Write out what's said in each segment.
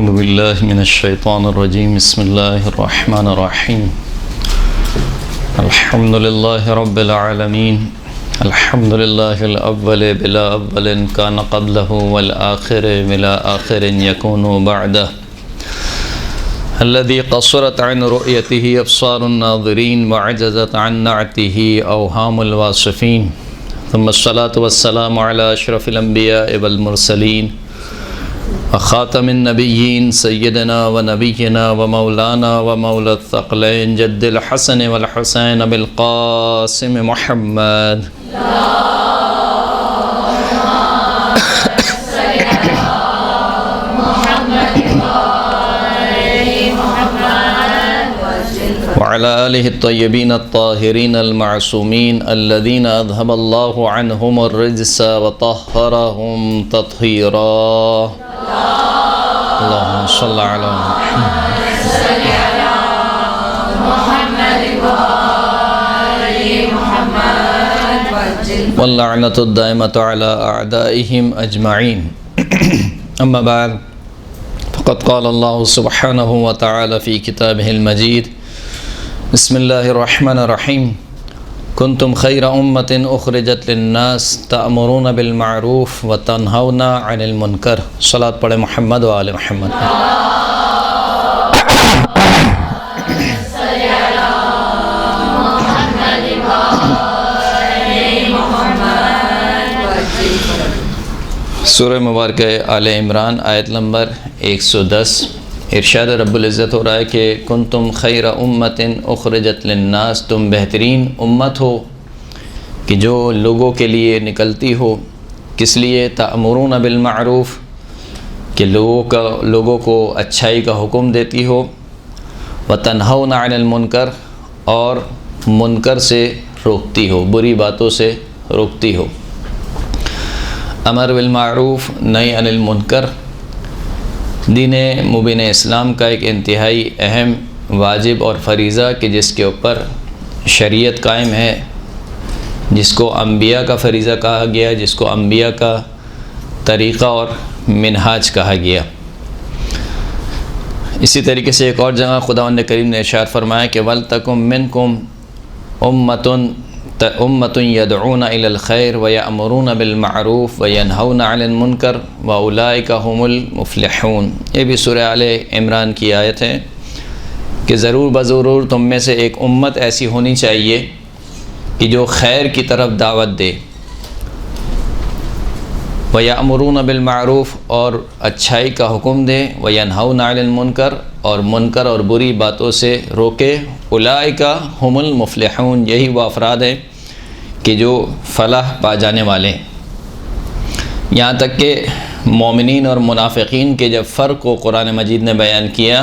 اعوذ باللہ من الشیطان الرجیم بسم اللہ الرحمن الرحیم الحمد للہ رب العالمین الحمد للہ الاول بلا اول کان قبلہ والآخر بلا آخر یکون بعدہ الذي قصرت عن رؤيته أبصار الناظرين وعجزت عن نعته أوهام الواصفين ثم الصلاة والسلام على أشرف الأنبياء والمرسلين وخاتم النبيين سيدنا ونبينا ومولانا ومولى الثقلين جد الحسن والحسين بالقاسم محمد وعلى آله الطيبين الطاهرين المعصومين الذين أذهب الله عنهم الرجس وطهرهم تطهيرا اللهم صل على محمد واللعنة الدائمة على أعدائهم أجمعين أما بعد فقد قال الله سبحانه وتعالى في كتابه المجيد بسم اللہ الرحمن الرحیم کنتم خیر امت اخرجت للناس تأمرون بالمعروف وتنہون عن المنکر صلاۃ پڑھے محمد و آل محمد سورہ مبارکہ آل عمران آیت نمبر 110 ارشاد رب العزت ہو رہا ہے کہ کنتم خیر امت اخرجت للناس، تم بہترین امت ہو کہ جو لوگوں کے لیے نکلتی ہو. کس لیے؟ تأمرون بالمعروف، کہ لوگوں کو اچھائی کا حکم دیتی ہو، وتنہون عن المنکر، اور منکر سے روکتی ہو، بری باتوں سے روکتی ہو. امر بالمعروف نہی عن المنکر دین مبین اسلام کا ایک انتہائی اہم واجب اور فریضہ کہ جس کے اوپر شریعت قائم ہے، جس کو انبیاء کا فریضہ کہا گیا، جس کو انبیاء کا طریقہ اور منہاج کہا گیا. اسی طریقے سے ایک اور جگہ خداوند کریم نے ارشاد فرمایا کہ وَلْتَكُمْ مِنْكُمْ أُمَّةٌ يَدْعُونَ إِلَى الْخَيْرِ وَيَأْمُرُونَ بِالْمَعْرُوفِ وَيَنْهَوْنَ عَنِ الْمُنْكَرِ وَأُولَئِكَ هُمُ الْمُفْلِحُونَ. یہ بھی سورہ آل عمران کی آیت ہے کہ ضرور بضرور تم میں سے ایک امت ایسی ہونی چاہیے کہ جو خیر کی طرف دعوت دے، وَيَأْمُرُونَ بِالْمَعْرُوفِ اور اچھائی کا حکم دے، وَيَنْهَوْنَ عَنِ الْمُنْكَرِ اور منکر اور بری باتوں سے روکے. اولئک هم المفلحون، یہی وہ افراد ہیں کہ جو فلاح پا جانے والے ہیں. یہاں تک کہ مومنین اور منافقین کے جب فرق کو قرآن مجید نے بیان کیا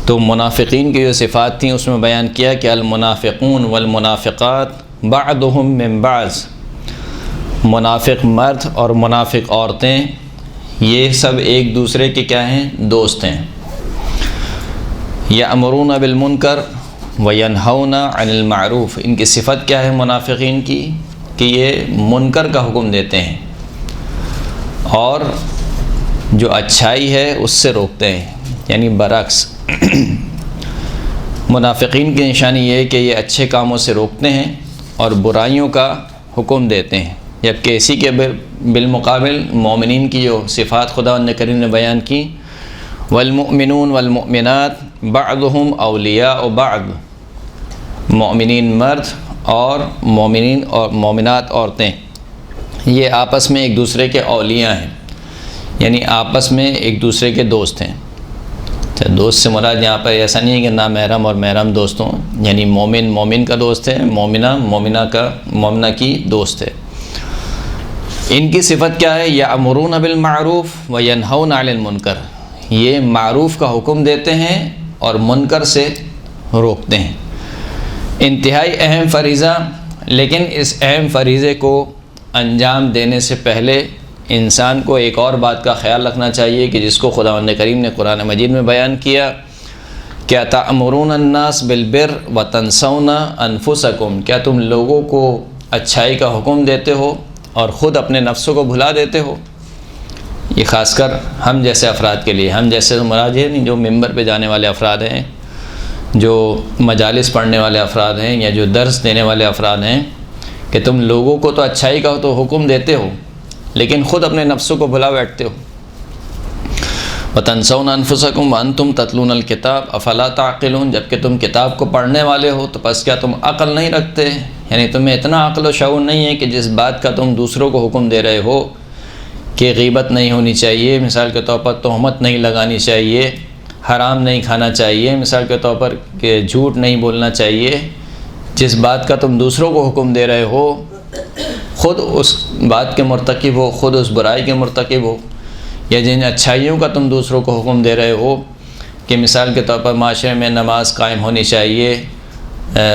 تو منافقین کی جو صفات تھیں اس میں بیان کیا کہ المنافقون والمنافقات بعضهم من بعض، منافق مرد اور منافق عورتیں یہ سب ایک دوسرے کے کیا ہیں؟ دوست ہیں. یأمرون بالمنکر وینہون عن المعروف، ان کی صفت کیا ہے منافقین کی؟ کہ یہ منکر کا حکم دیتے ہیں اور جو اچھائی ہے اس سے روکتے ہیں، یعنی برعکس. منافقین کی نشانی یہ ہے کہ یہ اچھے کاموں سے روکتے ہیں اور برائیوں کا حکم دیتے ہیں، جبکہ اسی کے بالمقابل مومنین کی جو صفات خداوند کریم نے بیان کی والمؤمنون والمؤمنات بعضهم اولیاء بعض، مومنین مرد اور مومنین اور مومنات عورتیں یہ آپس میں ایک دوسرے کے اولیاء ہیں، یعنی آپس میں ایک دوسرے کے دوست ہیں. دوست سے مراد یہاں پر ایسا نہیں ہے کہ نامحرم اور محرم دوست ہوں، یعنی مومن مومن کا دوست ہے، مومنہ مومنہ کی دوست ہے. ان کی صفت کیا ہے؟ یأمرون بالمعروف وینہون عن المنکر، یہ معروف کا حکم دیتے ہیں اور منکر سے روکتے ہیں. انتہائی اہم فریضہ، لیکن اس اہم فریضے کو انجام دینے سے پہلے انسان کو ایک اور بات کا خیال رکھنا چاہیے کہ جس کو خداوند کریم نے قرآن مجید میں بیان کیا کہ تأمرون الناس بالبر وتنسون انفسکم، کیا تم لوگوں کو اچھائی کا حکم دیتے ہو اور خود اپنے نفسوں کو بھلا دیتے ہو؟ یہ خاص کر ہم جیسے افراد کے لیے، ہم جیسے مراد یہ نہیں جو ممبر پہ جانے والے افراد ہیں، جو مجالس پڑھنے والے افراد ہیں، یا جو درس دینے والے افراد ہیں، کہ تم لوگوں کو تو اچھائی کا تو حکم دیتے ہو لیکن خود اپنے نفسوں کو بھلا بیٹھتے ہو۔ وَتَنْسَوْنَ أَنفُسَكُمْ وَأَنْتُمْ تَتْلُونَ الْكِتَابَ أَفَلَا تَعْقِلُونَ، جب کہ تم کتاب کو پڑھنے والے ہو تو پس کیا تم عقل نہیں رکھتے؟ یعنی تمہیں اتنا عقل و شعور نہیں ہے کہ جس بات کا تم دوسروں کو حکم دے رہے ہو کہ غیبت نہیں ہونی چاہیے، مثال کے طور پر تہمت نہیں لگانی چاہیے، حرام نہیں کھانا چاہیے، مثال کے طور پر کہ جھوٹ نہیں بولنا چاہیے، جس بات کا تم دوسروں کو حکم دے رہے ہو خود اس بات کے مرتکب ہو، خود اس برائی کے مرتکب ہو، یا جن اچھائیوں کا تم دوسروں کو حکم دے رہے ہو کہ مثال کے طور پر معاشرے میں نماز قائم ہونی چاہیے،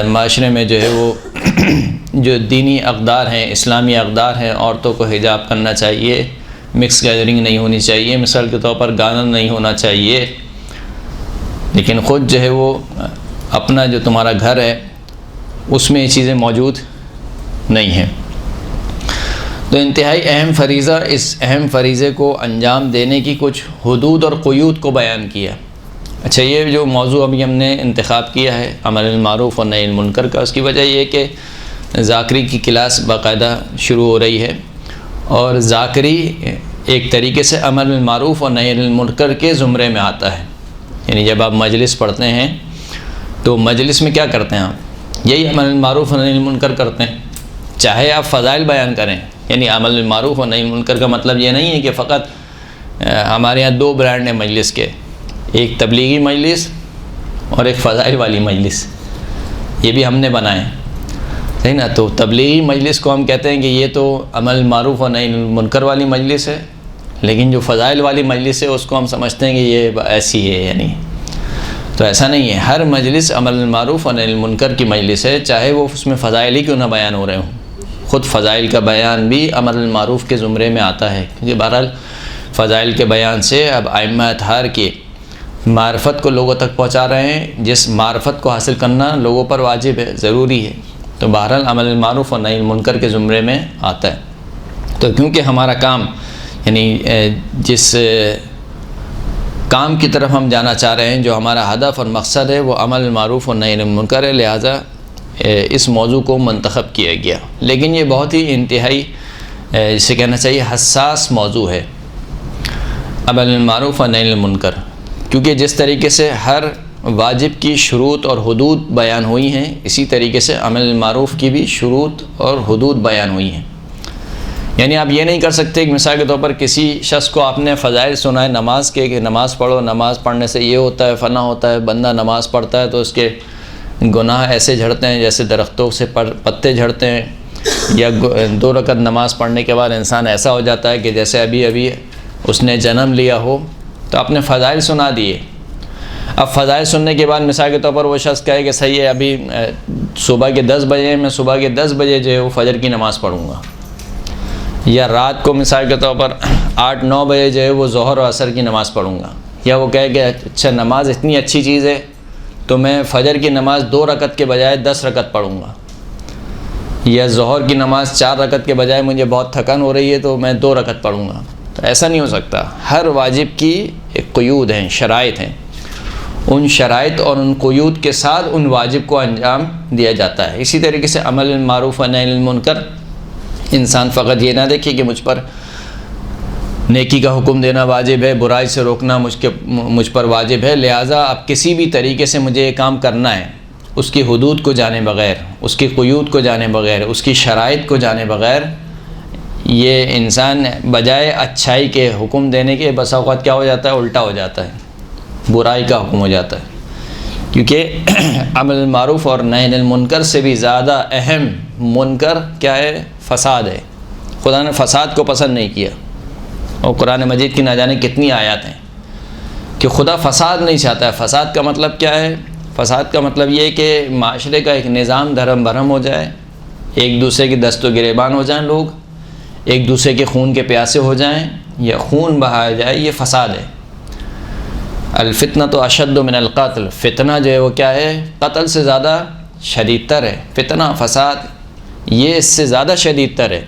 معاشرے میں جو ہے وہ جو دینی اقدار ہیں، اسلامی اقدار ہیں، عورتوں کو حجاب کرنا چاہیے، مکس گیدرنگ نہیں ہونی چاہیے، مثال کے طور پر گانا نہیں ہونا چاہیے، لیکن خود جو ہے وہ اپنا جو تمہارا گھر ہے اس میں یہ چیزیں موجود نہیں ہیں۔ تو انتہائی اہم فریضہ، اس اہم فریضے کو انجام دینے کی کچھ حدود اور قیود کو بیان کیا۔ اچھا، یہ جو موضوع ابھی ہم نے انتخاب کیا ہے امر بالمعروف اور نہی عن المنکر کا، اس کی وجہ یہ کہ ذاکری کی کلاس باقاعدہ شروع ہو رہی ہے، اور ذاکری ایک طریقے سے امر بالمعروف اور نہی عن المنکر کے زمرے میں آتا ہے۔ یعنی جب آپ مجلس پڑھتے ہیں تو مجلس میں کیا کرتے ہیں آپ؟ یہی امر بالمعروف اور نہی عن المنکر کرتے ہیں، چاہے آپ فضائل بیان کریں۔ یعنی امر بالمعروف اور نہی عن المنکر کا مطلب یہ نہیں ہے کہ فقط ہمارے یہاں دو برانڈ ہیں مجلس کے، ایک تبلیغی مجلس اور ایک فضائل والی مجلس، یہ بھی ہم نے بنائے ہیں، صحیح نا؟ تو تبلیغی مجلس کو ہم کہتے ہیں کہ یہ تو امر بالمعروف اور نہی عن المنکر والی مجلس ہے، لیکن جو فضائل والی مجلس ہے اس کو ہم سمجھتے ہیں کہ یہ ایسی ہے، یعنی تو ایسا نہیں ہے۔ ہر مجلس امر بالمعروف اور نہی عن المنکر کی مجلس ہے، چاہے وہ اس میں فضائل ہی کیوں نہ بیان ہو رہے ہوں۔ خود فضائل کا بیان بھی امر بالمعروف کے زمرے میں آتا ہے، کیونکہ بہرحال فضائل کے بیان سے اب ائمہ اطہار کی معرفت کو لوگوں تک پہنچا رہے ہیں، جس معرفت کو حاصل کرنا لوگوں پر واجب ہے، ضروری ہے، تو بہرحال امر بالمعروف اور نہی عن المنکر کے زمرے میں آتا ہے۔ تو کیونکہ ہمارا کام، یعنی جس کام کی طرف ہم جانا چاہ رہے ہیں، جو ہمارا ہدف اور مقصد ہے، وہ امر بالمعروف اور نہی عن المنکر ہے، لہٰذا اس موضوع کو منتخب کیا گیا۔ لیکن یہ بہت ہی انتہائی جسے کہنا چاہیے حساس موضوع ہے، امر بالمعروف اور نہی عن المنکر، کیونکہ جس طریقے سے ہر واجب کی شروط اور حدود بیان ہوئی ہیں، اسی طریقے سے امر بالمعروف کی بھی شروط اور حدود بیان ہوئی ہیں۔ یعنی آپ یہ نہیں کر سکتے کہ مثال کے طور پر کسی شخص کو آپ نے فضائل سنائے نماز کے کہ نماز پڑھو، نماز پڑھنے سے یہ ہوتا ہے، فلاں ہوتا ہے، بندہ نماز پڑھتا ہے تو اس کے گناہ ایسے جھڑتے ہیں جیسے درختوں سے پتے جھڑتے ہیں، یا 2 رکعت نماز پڑھنے کے بعد انسان ایسا ہو جاتا ہے کہ جیسے ابھی اس نے جنم لیا ہو۔ تو آپ نے فضائل سنا دیے، اب فضائل سننے کے بعد مثال کے طور پر وہ شخص کہے کہ صحیح ہے، ابھی صبح کے 10 بجے میں صبح کے 10 بجے جو ہے وہ فجر کی نماز پڑھوں گا، یا رات کو مثال کے طور پر 8-9 بجے جو ہے وہ ظہر و عصر کی نماز پڑھوں گا، یا وہ کہے کہ اچھا نماز اتنی اچھی چیز ہے تو میں فجر کی نماز 2 رکعت کے بجائے 10 رکعت پڑھوں گا، یا ظہر کی نماز 4 رکعت کے بجائے مجھے بہت تھکن ہو رہی ہے تو میں 2 رکعت پڑھوں گا۔ تو ایسا نہیں ہو سکتا، ہر واجب کی ایک قیود ہیں، شرائط ہیں، ان شرائط اور ان قیود کے ساتھ ان واجب کو انجام دیا جاتا ہے۔ اسی طریقے سے امر بالمعروف و نہی عن المنکر، انسان فقط یہ نہ دیکھے کہ مجھ پر نیکی کا حکم دینا واجب ہے، برائی سے روکنا مجھ پر واجب ہے، لہٰذا اب کسی بھی طریقے سے مجھے یہ کام کرنا ہے، اس کی حدود کو جانے بغیر، اس کی قیود کو جانے بغیر، اس کی شرائط کو جانے بغیر، یہ انسان بجائے اچھائی کے حکم دینے کے بسا اوقات کیا ہو جاتا ہے، الٹا ہو جاتا ہے، برائی کا حکم ہو جاتا ہے۔ کیونکہ امر بالمعروف اور نہی عن المنکر سے بھی زیادہ اہم منکر کیا ہے؟ فساد ہے۔ خدا نے فساد کو پسند نہیں کیا، اور قرآن مجید کی نہ جانے کتنی آیات ہیں کہ خدا فساد نہیں چاہتا ہے۔ فساد کا مطلب کیا ہے؟ فساد کا مطلب یہ کہ معاشرے کا ایک نظام دھرم بھرم ہو جائے، ایک دوسرے کی دست و گریبان ہو جائیں، لوگ ایک دوسرے کے خون کے پیاسے ہو جائیں یا خون بہایا جائے، یہ فساد ہے۔ الفتنۃ اشد من القتل، فتنہ جو ہے وہ کیا ہے؟ قتل سے زیادہ شدید تر ہے۔ فتنہ، فساد، یہ اس سے زیادہ شدید تر ہے۔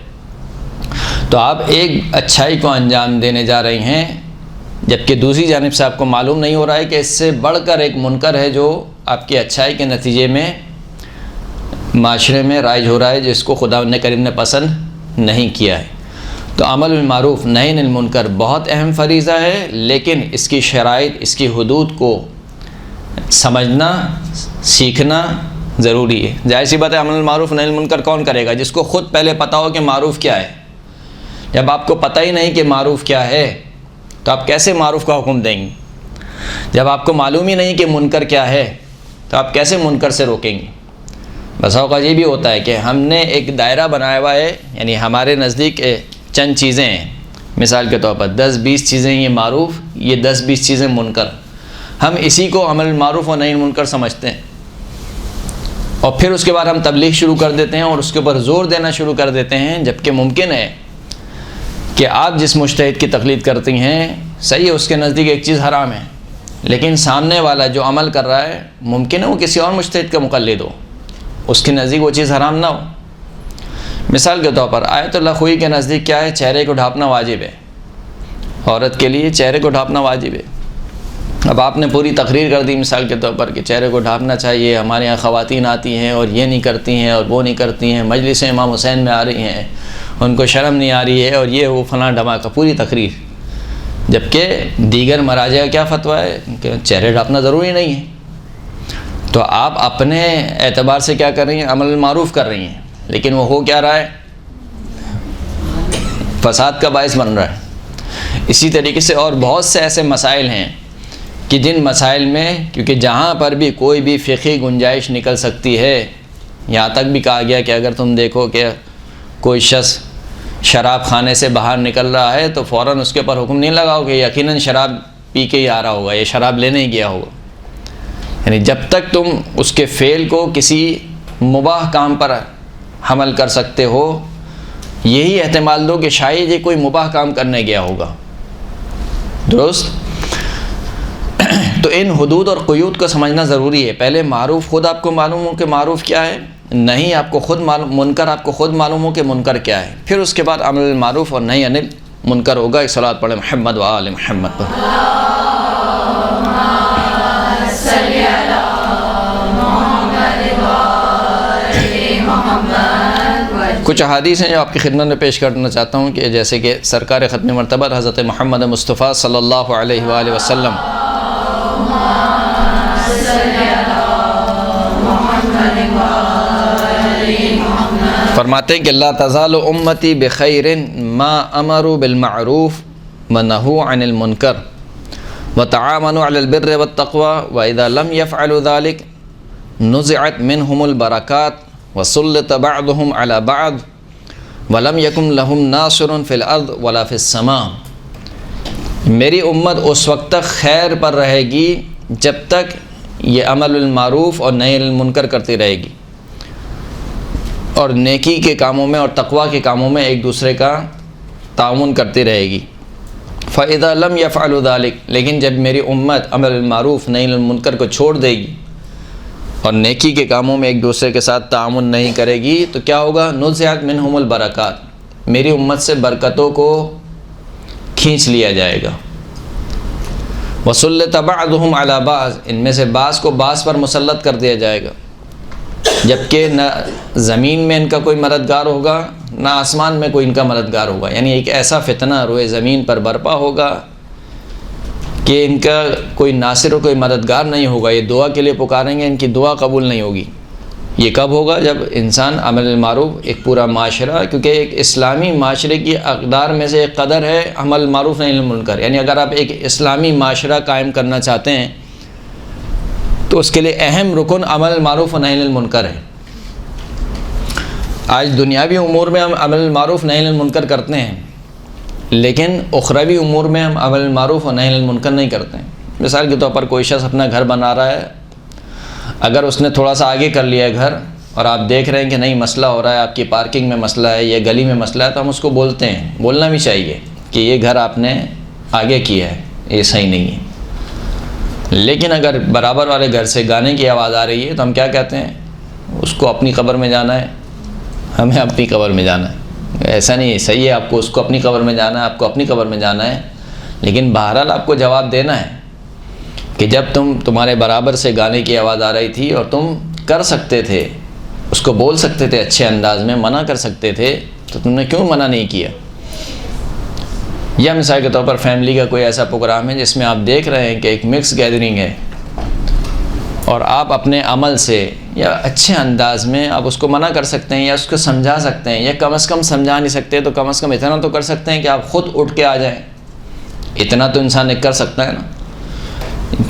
تو آپ ایک اچھائی کو انجام دینے جا رہے ہیں، جبکہ دوسری جانب سے آپ کو معلوم نہیں ہو رہا ہے کہ اس سے بڑھ کر ایک منکر ہے جو آپ کی اچھائی کے نتیجے میں معاشرے میں رائج ہو رہا ہے، جس کو خدا کریم نے پسند نہیں کیا ہے۔ تو عمل بالمعروف نہی عن المنکر بہت اہم فریضہ ہے، لیکن اس کی شرائط، اس کی حدود کو سمجھنا، سیکھنا ضروری ہے۔ ظاہر سی بات ہے، عمل بالمعروف نہی عن المنکر کون کرے گا؟ جس کو خود پہلے پتہ ہو کہ معروف کیا ہے۔ جب آپ کو پتہ ہی نہیں کہ معروف کیا ہے تو آپ کیسے معروف کا حکم دیں گے؟ جب آپ کو معلوم ہی نہیں کہ منکر کیا ہے تو آپ کیسے منکر سے روکیں گے؟ بس اوقات یہ بھی ہوتا ہے کہ ہم نے ایک دائرہ بنایا ہوا ہے، یعنی ہمارے نزدیک چند چیزیں ہیں، مثال کے طور پر 10-20 چیزیں یہ معروف، یہ 10-20 چیزیں منکر، ہم اسی کو عمل معروف اور نہی عن منکر سمجھتے ہیں، اور پھر اس کے بعد ہم تبلیغ شروع کر دیتے ہیں اور اس کے اوپر زور دینا شروع کر دیتے ہیں، جبکہ ممکن ہے کہ آپ جس مجتہد کی تقلید کرتی ہیں صحیح ہے، اس کے نزدیک ایک چیز حرام ہے، لیکن سامنے والا جو عمل کر رہا ہے ممکن ہے وہ کسی اور مجتہد کا مقلد ہو، اس کے نزدیک وہ چیز حرام نہ ہو۔ مثال کے طور پر آیت اللہ خوئی کے نزدیک کیا ہے؟ چہرے کو ڈھانپنا واجب ہے، عورت کے لیے چہرے کو ڈھانپنا واجب ہے۔ اب آپ نے پوری تقریر کر دی مثال کے طور پر کہ چہرے کو ڈھانپنا چاہیے، ہمارے یہاں خواتین آتی ہیں اور یہ نہیں کرتی ہیں اور وہ نہیں کرتی ہیں، مجلس امام حسین میں آ رہی ہیں، ان کو شرم نہیں آ رہی ہے، اور یہ وہ فلاں دھماکہ، پوری تقریر، جبکہ دیگر مراجع کا کیا فتویٰ ہے کہ چہرے ڈھانپنا ضروری نہیں ہے۔ تو آپ اپنے اعتبار سے کیا کر رہی ہیں؟ عمل معروف کر رہی ہیں، لیکن وہ ہو کیا رہا ہے؟ فساد کا باعث بن رہا ہے۔ اسی طریقے سے اور بہت سے ایسے مسائل ہیں کہ جن مسائل میں، کیونکہ جہاں پر بھی کوئی بھی فقہی گنجائش نکل سکتی ہے، یہاں تک بھی کہا گیا کہ اگر تم دیکھو کہ کوئی شخص شراب خانے سے باہر نکل رہا ہے تو فوراً اس کے اوپر حکم نہیں لگاؤ کہ یقیناً شراب پی کے ہی آ رہا ہوگا، یہ شراب لینے ہی گیا ہوگا، یعنی جب تک تم اس کے فعل کو کسی مباح کام پر حمل کر سکتے ہو، یہی احتمال دو کہ شاید یہ کوئی مباح کام کرنے گیا ہوگا، درست؟ تو ان حدود اور قیود کو سمجھنا ضروری ہے۔ پہلے معروف خود آپ کو معلوم ہو کہ معروف کیا ہے، نہیں آپ کو خود معلوم، منکر آپ کو خود معلوم ہو کہ منکر کیا ہے، پھر اس کے بعد عمل بالمعروف اور نہی عن المنکر ہوگا۔ ایک صلوات پڑھیں محمد و آل محمد پر۔ کچھ احادیث ہیں جو آپ کی خدمت میں پیش کرنا چاہتا ہوں، کہ جیسے کہ سرکار ختم مرتبہ حضرت محمد مصطفیٰ صلی اللہ علیہ وآلہ وسلم فرماتے ہیں کہ لا تزال امتی بخیر ما امروا بالمعروف ونہوا عن المنکر وتعاونوا علی البر والتقوى واذا لم يفعلوا ذلك نزعت منهم البرکات وسلط بعضهم على بعض ولم يكن لهم ناصر في الارض ولا في السماء۔ میری امت اس وقت تک خیر پر رہے گی جب تک یہ عمل بالمعروف اور نہی عن المنکر کرتی رہے گی، اور نیکی کے کاموں میں اور تقوی کے کاموں میں ایک دوسرے کا تعاون کرتی رہے گی۔ فَإِذَا لَمْ يَفْعَلُوا ذَلِكَ، لیکن جب میری امت عمل بالمعروف نہی عن المنکر کو چھوڑ دے گی اور نیکی کے کاموں میں ایک دوسرے کے ساتھ تعاون نہیں کرے گی تو کیا ہوگا؟ نُزِعَتْ مِنْهُمُ الْبَرَكَاتُ، میری امت سے برکتوں کو کھینچ لیا جائے گا۔ وَسُلِّطَ بَعْضُهُمْ عَلَى بَعْضٍ، ان میں سے بعض کو بعض پر مسلط کر دیا جائے گا، جبکہ نہ زمین میں ان کا کوئی مددگار ہوگا نہ آسمان میں کوئی ان کا مددگار ہوگا، یعنی ایک ایسا فتنہ روئے زمین پر برپا ہوگا کہ ان کا کوئی ناصر و کوئی مددگار نہیں ہوگا، یہ دعا کے لیے پکاریں گے، ان کی دعا قبول نہیں ہوگی۔ یہ کب ہوگا؟ جب انسان عمل بالمعروف، ایک پورا معاشرہ، کیونکہ ایک اسلامی معاشرے کی اقدار میں سے ایک قدر ہے عمل معروف نہی عن المنکر، یعنی اگر آپ ایک اسلامی معاشرہ قائم کرنا چاہتے ہیں تو اس کے لیے اہم رکن عمل معروف و نہی عن المنکر ہے۔ آج دنیاوی امور میں ہم عمل معروف نہی عن المنکر کرتے ہیں، لیکن اخروی امور میں ہم عمل معروف و نہی عن المنکر نہیں کرتے ہیں۔ مثال کے طور پر کوئی شخص اپنا گھر بنا رہا ہے، اگر اس نے تھوڑا سا آگے کر لیا ہے گھر، اور آپ دیکھ رہے ہیں کہ نہیں مسئلہ ہو رہا ہے، آپ کی پارکنگ میں مسئلہ ہے، یہ گلی میں مسئلہ ہے، تو ہم اس کو بولتے ہیں، بولنا بھی چاہیے کہ یہ گھر آپ نے آگے کیا ہے، یہ صحیح نہیں ہے۔ لیکن اگر برابر والے گھر سے گانے کی آواز آ رہی ہے تو ہم کیا کہتے ہیں؟ اس کو اپنی قبر میں جانا ہے، ہمیں اپنی قبر میں جانا ہے۔ ایسا نہیں صحیح ہے، آپ کو اس کو اپنی قبر میں جانا ہے، آپ کو اپنی قبر میں جانا ہے، لیکن بہرحال آپ کو جواب دینا ہے کہ جب تمہارے برابر سے گانے کی آواز آ رہی تھی اور تم کر سکتے تھے، اس کو بول سکتے تھے اچھے انداز میں، منع کر سکتے تھے، تو تم نے کیوں منع نہیں کیا؟ یا مثال کے طور پر فیملی کا کوئی ایسا پروگرام ہے جس میں آپ دیکھ رہے ہیں کہ ایک مکس گیدرنگ ہے، اور آپ اپنے عمل سے یا اچھے انداز میں آپ اس کو منع کر سکتے ہیں یا اس کو سمجھا سکتے ہیں، یا کم از کم سمجھا نہیں سکتے تو کم از کم اتنا تو کر سکتے ہیں کہ آپ خود اٹھ کے آ جائیں، اتنا تو انسان ایک کر سکتا ہے نا،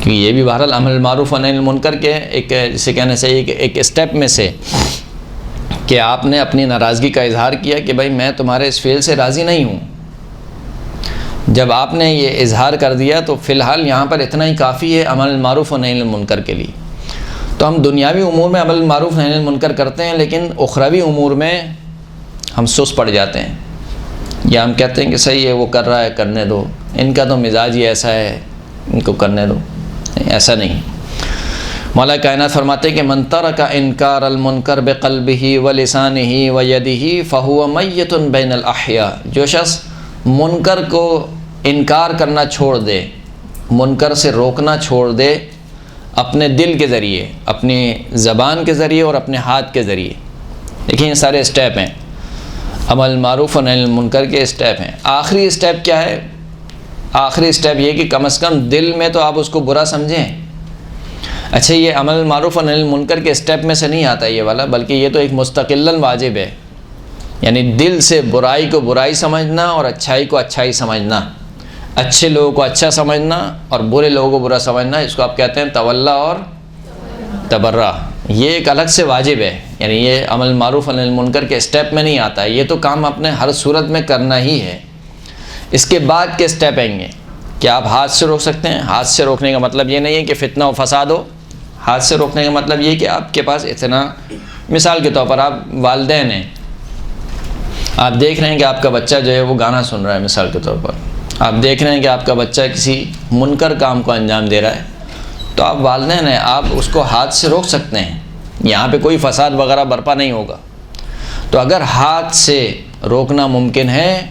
کہ یہ بھی بہرحال امر بالمعروف و نہی عن المنکر کے ایک جسے کہنا چاہیے کہ ایک اسٹیپ میں سے، کہ آپ نے اپنی ناراضگی کا اظہار کیا کہ بھائی میں تمہارے اس فعل سے راضی نہیں ہوں۔ جب آپ نے یہ اظہار کر دیا تو فی الحال یہاں پر اتنا ہی کافی ہے امر بالمعروف و نہی عن المنکر کے لیے۔ تو ہم دنیاوی امور میں امر بالمعروف و نہی عن المنکر کرتے ہیں، لیکن اخروی امور میں ہم سست پڑ جاتے ہیں، یا ہم کہتے ہیں کہ صحیح ہے وہ کر رہا ہے کرنے دو، ان کا تو مزاج ہی ایسا ہے، ان کو کرنے دو۔ ایسا نہیں۔ مولا کائنات فرماتے ہیں کہ من ترک انکار المنکر بقلبہ ولسانہ ویدہ فہو میت بین الاحیاء، جو شخص منکر کو انکار کرنا چھوڑ دے، منکر سے روکنا چھوڑ دے، اپنے دل کے ذریعے، اپنی زبان کے ذریعے اور اپنے ہاتھ کے ذریعے، دیکھیں یہ سارے اسٹیپ ہیں، امر بالمعروف و نہی عن المنکر کے اسٹیپ ہیں۔ آخری اسٹیپ کیا ہے؟ آخری اسٹیپ یہ کہ کم از کم دل میں تو آپ اس کو برا سمجھیں۔ اچھا، یہ امر بالمعروف و نہی عن المنکر کے اسٹیپ میں سے نہیں آتا یہ والا، بلکہ یہ تو ایک مستقلاً واجب ہے، یعنی دل سے برائی کو برائی سمجھنا اور اچھائی کو اچھائی سمجھنا، اچھے لوگوں کو اچھا سمجھنا اور برے لوگوں کو برا سمجھنا، اس کو آپ کہتے ہیں تولا اور تبرہ۔ یہ ایک الگ سے واجب ہے، یعنی یہ امر بالمعروف و نہی عن المنکر کے اسٹیپ میں نہیں آتا ہے، یہ تو کام اپنے ہر صورت میں کرنا ہی ہے۔ اس کے بعد کے اسٹیپ آئیں گے کہ آپ ہاتھ سے روک سکتے ہیں۔ ہاتھ سے روکنے کا مطلب یہ نہیں ہے کہ فتنہ و فساد ہو، ہاتھ سے روکنے کا مطلب یہ کہ آپ کے پاس اتنا، مثال کے طور پر آپ والدین ہیں، آپ دیکھ رہے ہیں کہ آپ کا بچہ جو ہے وہ گانا سن رہا ہے، مثال کے طور پر آپ دیکھ رہے ہیں کہ آپ کا بچہ کسی منکر کام کو انجام دے رہا ہے، تو آپ والدین ہیں، آپ اس کو ہاتھ سے روک سکتے ہیں، یہاں پہ کوئی فساد وغیرہ برپا نہیں ہوگا۔ تو اگر ہاتھ سے روکنا ممکن ہے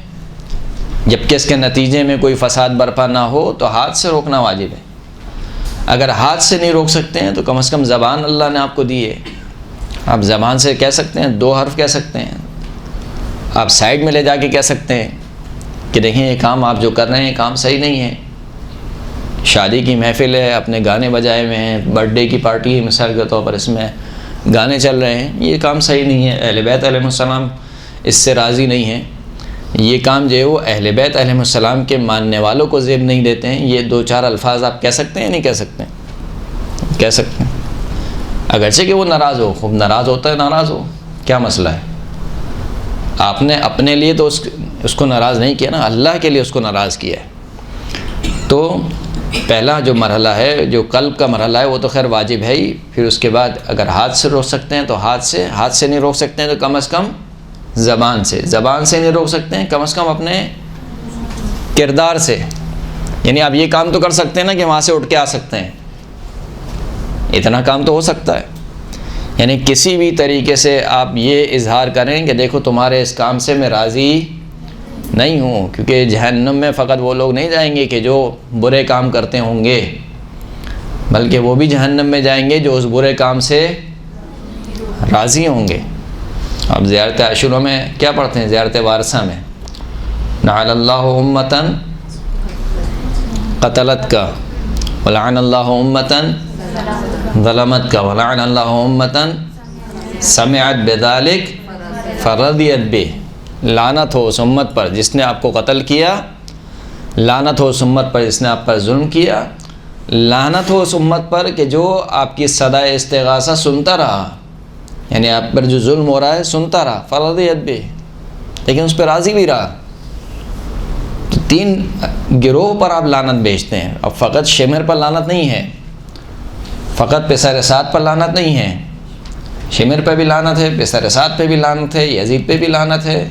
جبکہ اس کے نتیجے میں کوئی فساد برپا نہ ہو تو ہاتھ سے روکنا واجب ہے۔ اگر ہاتھ سے نہیں روک سکتے ہیں تو کم از کم زبان اللہ نے آپ کو دی ہے، آپ زبان سے کہہ سکتے ہیں، 2 حرف کہہ سکتے ہیں، آپ سائڈ میں لے جا کے کہہ سکتے ہیں کہ دیکھیں یہ کام آپ جو کر رہے ہیں یہ کام صحیح نہیں ہے، شادی کی محفل ہے، اپنے گانے بجائے ہوئے ہیں، برتھ ڈے کی پارٹی ہے مثال کے طور پر، اس میں گانے چل رہے ہیں، یہ کام صحیح نہیں ہے، اہل بیت علیہ السلام اس سے راضی نہیں ہیں، یہ کام جو ہے وہ اہل بیت علیہ السلام کے ماننے والوں کو زیب نہیں دیتے ہیں۔ یہ 2-4 الفاظ آپ کہہ سکتے ہیں، نہیں کہہ سکتے؟ کہہ سکتے ہیں، اگرچہ کہ وہ ناراض ہو، خوب ناراض ہوتا ہے، ناراض ہو، کیا مسئلہ ہے؟ آپ نے اپنے لیے تو اس کو ناراض نہیں کیا نا، اللہ کے لیے اس کو ناراض کیا ہے۔ تو پہلا جو مرحلہ ہے، جو قلب کا مرحلہ ہے، وہ تو خیر واجب ہے ہی، پھر اس کے بعد اگر ہاتھ سے روک سکتے ہیں تو ہاتھ سے نہیں روک سکتے ہیں تو کم از کم زبان سے نہیں روک سکتے ہیں، کم از کم اپنے کردار سے، یعنی آپ یہ کام تو کر سکتے ہیں نا کہ وہاں سے اٹھ کے آ سکتے ہیں، اتنا کام تو ہو سکتا ہے، یعنی کسی بھی طریقے سے آپ یہ اظہار کریں کہ دیکھو تمہارے اس کام سے میں راضی نہیں ہوں، کیونکہ جہنم میں فقط وہ لوگ نہیں جائیں گے کہ جو برے کام کرتے ہوں گے، بلکہ وہ بھی جہنم میں جائیں گے جو اس برے کام سے راضی ہوں گے۔ اب زیارت عاشورہ میں کیا پڑھتے ہیں؟ زیارت وارثہ میں لعن اللہ امتن قتلت کا، ولعن اللہ امتن ظلمت کا، ولعن اللہ امتن سمعت بذلک فرضیت بہ۔ لعنت ہو اس امت پر جس نے آپ کو قتل کیا، لعنت ہو اس امت پر جس نے آپ پر ظلم کیا، لعنت ہو اس امت پر کہ جو آپ کی صدائے استغاثہ سنتا رہا، یعنی آپ پر جو ظلم ہو رہا ہے سنتا رہا، فرضیت بہ، لیکن اس پہ راضی بھی رہا۔ تو 3 گروہ پر آپ لعنت بھیجتے ہیں۔ اب فقط شمر پر لعنت نہیں ہے، فقط پسر سعد پر لعنت نہیں ہے، شمر پہ بھی لعنت ہے، پسر سعد پہ بھی لعنت ہے، یزید پہ بھی لعنت ہے،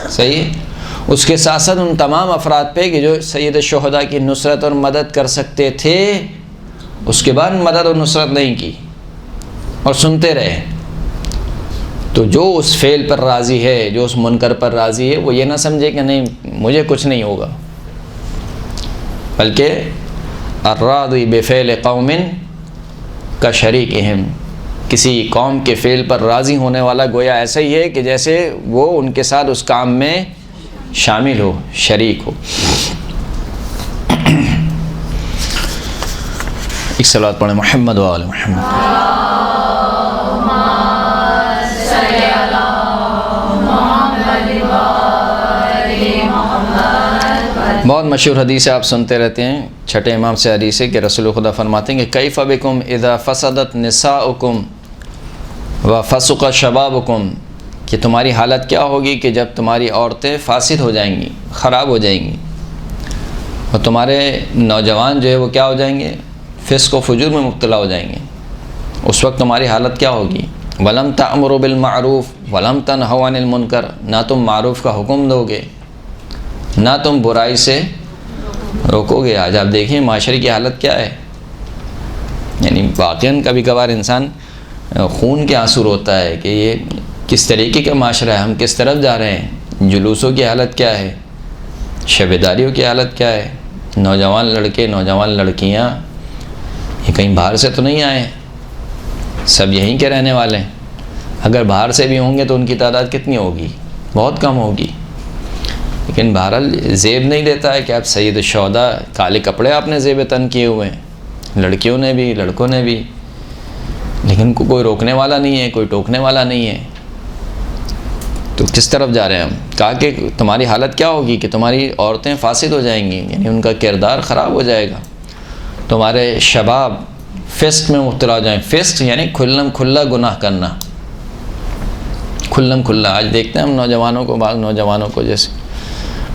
صحیح ہے۔ اس کے ساتھ ساتھ ان تمام افراد پہ کہ جو سید الشہداء کی نصرت اور مدد کر سکتے تھے، اس کے بعد مدد اور نصرت نہیں کی اور سنتے رہے، تو جو اس فعل پر راضی ہے، جو اس منکر پر راضی ہے، وہ یہ نہ سمجھے کہ نہیں مجھے کچھ نہیں ہوگا، بلکہ الراضی بفعل قوم کا شریکہم، کسی قوم کے فعل پر راضی ہونے والا گویا ایسا ہی ہے کہ جیسے وہ ان کے ساتھ اس کام میں شامل ہو، شریک ہو۔ ایک صلوات پڑھیں محمد و آل محمد۔ بہت مشہور حدیث ہے، آپ سنتے رہتے ہیں، چھٹے امام سے حدیث ہے کہ رسول خدا فرماتے ہیں کہ کیف بکم اذا فسدت نساؤکم وفسق شبابکم، کہ تمہاری حالت کیا ہوگی کہ جب تمہاری عورتیں فاسد ہو جائیں گی، خراب ہو جائیں گی، اور تمہارے نوجوان جو ہے وہ کیا ہو جائیں گے، فسق و فجور میں مبتلا ہو جائیں گے، اس وقت تمہاری حالت کیا ہوگی؟ ولم تأمروا بالمعروف ولم تنہوا عن المنکر، نہ تم معروف کا حکم دو گے، نہ تم برائی سے روکو گے۔ آج آپ دیکھیں معاشرے کی حالت کیا ہے، یعنی واقعاً کبھی کبھار انسان خون کے آنسو روتا ہے کہ یہ کس طریقے کا معاشرہ ہے، ہم کس طرف جا رہے ہیں۔ جلوسوں کی حالت کیا ہے، شبیداریوں کی حالت کیا ہے، نوجوان لڑکے نوجوان لڑکیاں یہ کہیں باہر سے تو نہیں آئے، سب یہیں کے رہنے والے ہیں۔ اگر باہر سے بھی ہوں گے تو ان کی تعداد کتنی ہوگی؟ بہت کم ہوگی۔ لیکن بہرحال زیب نہیں دیتا ہے کہ آپ سید الشہداء، کالے کپڑے آپ نے زیب تن کیے ہوئے ہیں، لڑکیوں نے بھی لڑکوں نے بھی، لیکن کوئی روکنے والا نہیں ہے، کوئی ٹوکنے والا نہیں ہے۔ تو کس طرف جا رہے ہیں ہم؟ کہا کہ تمہاری حالت کیا ہوگی کہ تمہاری عورتیں فاسد ہو جائیں گی، یعنی ان کا کردار خراب ہو جائے گا، تمہارے شباب فسق میں مبتلا ہو جائیں۔ فسق یعنی کھلم کھلا گناہ کرنا، کھلم کھلا۔ آج دیکھتے ہیں ہم نوجوانوں کو، بعض نوجوانوں کو جیسے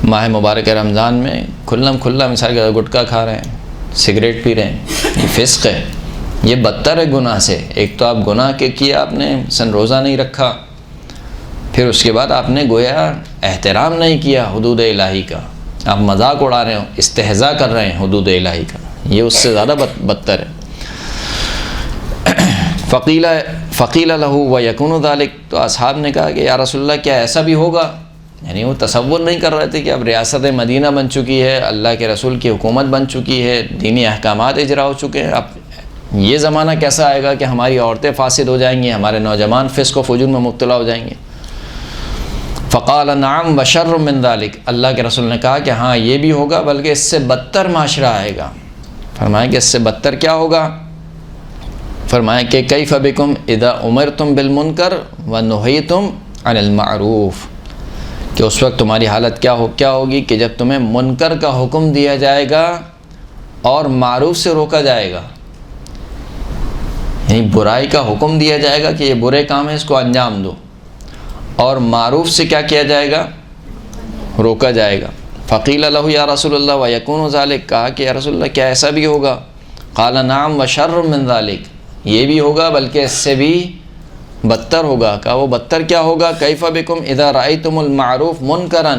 ماہ مبارک رمضان میں کھلم کھلا مثال کے گٹکا کھا رہے ہیں، سگریٹ پی رہے ہیں، یہ فسق ہے، یہ بدتر ہے گناہ سے۔ ایک تو آپ گناہ کے کیا، آپ نے سن روزہ نہیں رکھا، پھر اس کے بعد آپ نے گویا احترام نہیں کیا حدود الہی کا، آپ مذاق اڑا رہے ہو، استہزاء کر رہے ہیں حدود الہی کا، یہ اس سے زیادہ بدتر ہے۔ فقیل لہ ویکون ذلک، تو اصحاب نے کہا کہ یا رسول اللہ کیا ایسا بھی ہوگا؟ یعنی وہ تصور نہیں کر رہے تھے کہ اب ریاست مدینہ بن چکی ہے، اللہ کے رسول کی حکومت بن چکی ہے، دینی احکامات اجرا ہو چکے ہیں، اب یہ زمانہ کیسا آئے گا کہ ہماری عورتیں فاسد ہو جائیں گی، ہمارے نوجوان فسق و فجور میں مبتلا ہو جائیں گے؟ فقال نعم وشر من ذلک، اللہ کے رسول نے کہا کہ ہاں یہ بھی ہوگا، بلکہ اس سے بدتر معاشرہ آئے گا۔ فرمایا کہ اس سے بدتر کیا ہوگا؟ فرمایا کہ کیف بکم اذا امرتم بالمنکر ونہیتم عن المعروف، کہ اس وقت تمہاری حالت کیا ہوگی کہ جب تمہیں منکر کا حکم دیا جائے گا اور معروف سے روکا جائے گا، یعنی برائی کا حکم دیا جائے گا کہ یہ برے کام ہے، اس کو انجام دو، اور معروف سے کیا کیا جائے گا؟ روکا جائے گا۔ فقیل لہ یا رسول اللہ ویکون ذلک، کہا کہ یا رسول اللہ کیا ایسا بھی ہوگا؟ قال نعم وشر من ذلک، یہ بھی ہوگا بلکہ اس سے بھی بدتر ہوگا۔ کہا وہ بدتر کیا ہوگا؟ کیف بکم اذا رأیتم المعروف منکرا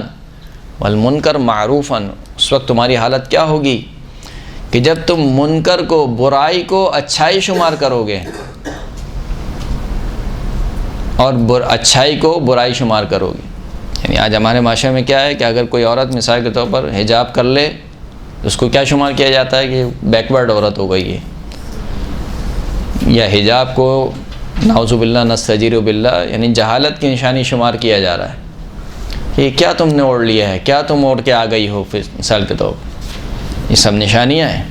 والمنکر معروفا، اس وقت تمہاری حالت کیا ہوگی کہ جب تم منکر کو، برائی کو اچھائی شمار کرو گے اور اچھائی کو برائی شمار کرو گے۔ یعنی آج ہمارے معاشرے میں کیا ہے کہ اگر کوئی عورت مثال کے طور پر حجاب کر لے تو اس کو کیا شمار کیا جاتا ہے کہ بیکورڈ عورت ہو گئی ہے، یا حجاب کو نعوذ باللہ نستجیر باللہ یعنی جہالت کی نشانی شمار کیا جا رہا ہے۔ یہ کیا تم نے اوڑھ لیا ہے، کیا تم اوڑھ کے آ گئی ہو مثال کے طور پر، یہ سب نشانیاں ہیں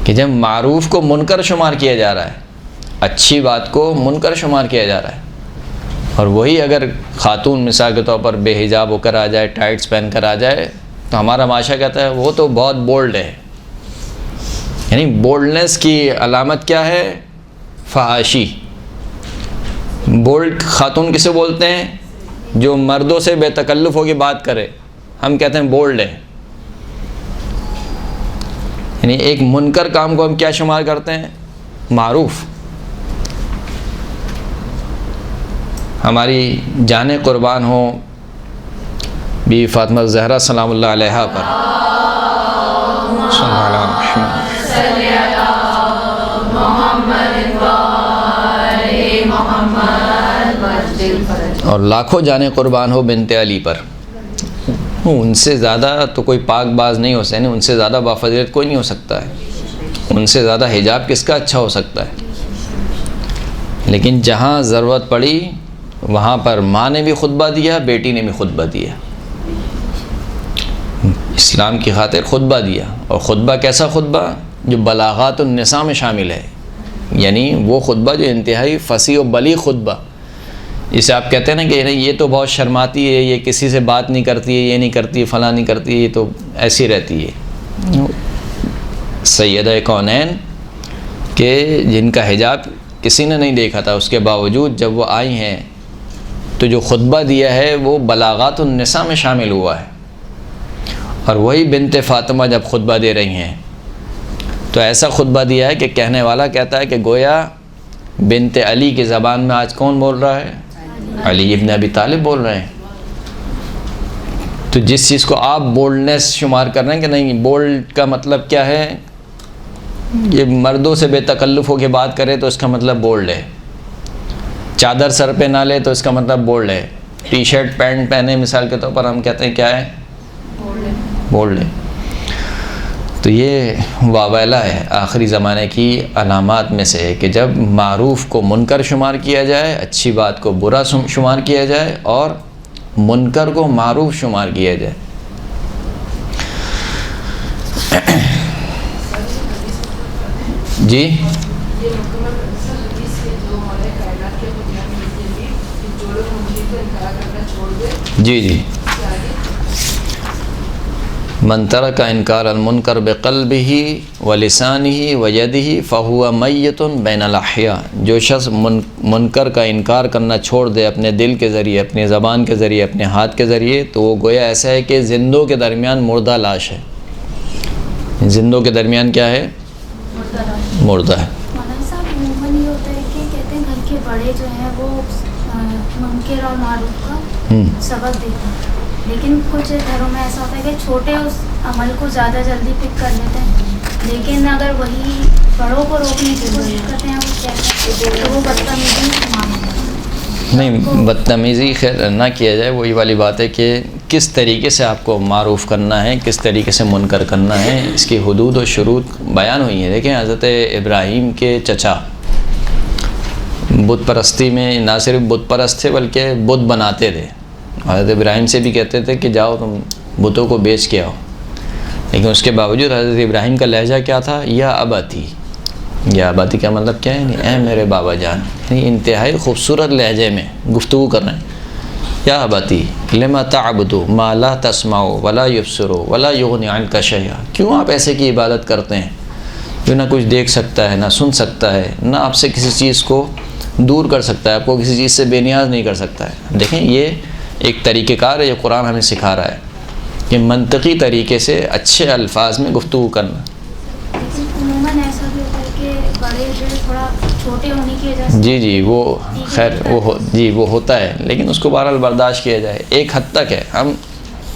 کہ جب معروف کو منکر شمار کیا جا رہا ہے، اچھی بات کو منکر شمار کیا جا رہا ہے، اور وہی اگر خاتون مثال کے طور پر بے حجاب ہو کر آ جائے، ٹائٹس پہن کر آ جائے، تو ہمارا معاشرہ کہتا ہے وہ تو بہت بولڈ ہے۔ یعنی بولڈنس کی علامت کیا ہے؟ فحاشی۔ بولڈ خاتون کسے بولتے ہیں؟ جو مردوں سے بے تکلف ہو کے بات کرے، ہم کہتے ہیں بولڈ ہے۔ یعنی ایک منکر کام کو ہم کیا شمار کرتے ہیں؟ معروف۔ ہماری جانیں قربان ہو بی فاطمہ زہرا سلام اللہ علیہا پر، صلی اللہ علیہ وسلم۔ اور لاکھوں جانیں قربان ہو بنت علی پر. ان سے زیادہ تو کوئی پاک باز نہیں ہو سکتا، ان سے زیادہ بافضیلت کوئی نہیں ہو سکتا ہے، ان سے زیادہ حجاب کس کا اچھا ہو سکتا ہے. لیکن جہاں ضرورت پڑی وہاں پر ماں نے بھی خطبہ دیا، بیٹی نے بھی خطبہ دیا، اسلام کی خاطر خطبہ دیا. اور خطبہ کیسا خطبہ؟ جو بلاغات النساء میں شامل ہے، یعنی وہ خطبہ جو انتہائی فصیح و بلیغ خطبہ. اسے آپ کہتے ہیں نا کہ یہ تو بہت شرماتی ہے، یہ کسی سے بات نہیں کرتی ہے، یہ نہیں کرتی، فلاں نہیں کرتی، یہ تو ایسی رہتی ہے. سیدہ کونین کہ جن کا حجاب کسی نے نہیں دیکھا تھا، اس کے باوجود جب وہ آئی ہیں تو جو خطبہ دیا ہے وہ بلاغات النساء میں شامل ہوا ہے. اور وہی بنت فاطمہ جب خطبہ دے رہی ہیں تو ایسا خطبہ دیا ہے کہ کہنے والا کہتا ہے کہ گویا بنت علی کی زبان میں آج کون بول رہا ہے؟ علی ابن ابی طالب بول رہے ہیں. تو جس چیز کو آپ بولڈنس شمار کر رہے ہیں کہ نہیں، بولڈ کا مطلب کیا ہے، یہ مردوں سے بے تکلف ہو کے بات کرے تو اس کا مطلب بولڈ ہے، چادر سر پہ نہ لے تو اس کا مطلب بولڈ ہے، ٹی شرٹ پینٹ پہنے مثال کے طور پر ہم کہتے ہیں کیا ہے، بولڈ ہے. تو یہ واویلا ہے آخری زمانے کی علامات میں سے ہے کہ جب معروف کو منکر شمار کیا جائے، اچھی بات کو برا شمار کیا جائے، اور منکر کو معروف شمار کیا جائے. جی جی جی من ترک انکار المنکر بقلبہ ولسانہ ویدہ فہو میت بین الاحیاء. جو شخص منکر کا انکار کرنا چھوڑ دے اپنے دل کے ذریعے، اپنی زبان کے ذریعے، اپنے ہاتھ کے ذریعے، تو وہ گویا ایسا ہے کہ زندوں کے درمیان مردہ لاش ہے. زندوں کے درمیان کیا ہے؟ مردہ ہے. مولانا صاحب عموماً یہ ہوتا ہے کہ کہتے ہیں گھر کے بڑے جو ہیں وہ منکر اور معروف کا سبق دیتے ہیں، لیکن کچھ گھروں میں ایسا ہوتا ہے کہ چھوٹے اس عمل کو زیادہ جلدی پک کر لیتے ہیں، لیکن اگر وہی بڑوں کو روکنے کی کوشش کرتے ہیں وہ کہتے ہیں تو وہ بدتمیزی مانتے ہیں. نہیں، بدتمیزی خیر نہ کیا جائے. وہی والی بات ہے کہ کس طریقے سے آپ کو معروف کرنا ہے، کس طریقے سے منکر کرنا ہے، اس کی حدود و شروط بیان ہوئی ہیں. دیکھیں حضرت ابراہیم کے چچا بت پرستی میں نہ صرف بت پرست تھے بلکہ بت بناتے تھے. حضرت ابراہیم سے بھی کہتے تھے کہ جاؤ تم بتوں کو بیچ کے آؤ، لیکن اس کے باوجود حضرت ابراہیم کا لہجہ کیا تھا؟ یا اباتی. یا اباتی کا مطلب کیا ہے؟ اے میرے بابا جان. یعنی انتہائی خوبصورت لہجے میں گفتگو کر رہے ہیں. یا اباتی لما تعبد ما لا تسمع ولا یبصر ولا یغنی عنک شیئا. کیوں آپ ایسے کی عبادت کرتے ہیں جو نہ کچھ دیکھ سکتا ہے، نہ سن سکتا ہے، نہ آپ سے کسی چیز کو دور کر سکتا ہے، آپ کو کسی چیز سے بے نیاز نہیں کر سکتا ہے. دیکھیں یہ ایک طریقہ کار ہے، یہ قرآن ہمیں سکھا رہا ہے کہ منطقی طریقے سے اچھے الفاظ میں گفتگو کرنا. عموماً ایسا بھی ہوتا ہے کہ بڑے جو تھوڑا چھوٹے ہونے کی وجہ سے جی وہ خیر وہ ہوتا ہے، لیکن اس کو بہرحال برداشت کیا جائے. ایک حد تک ہے، ہم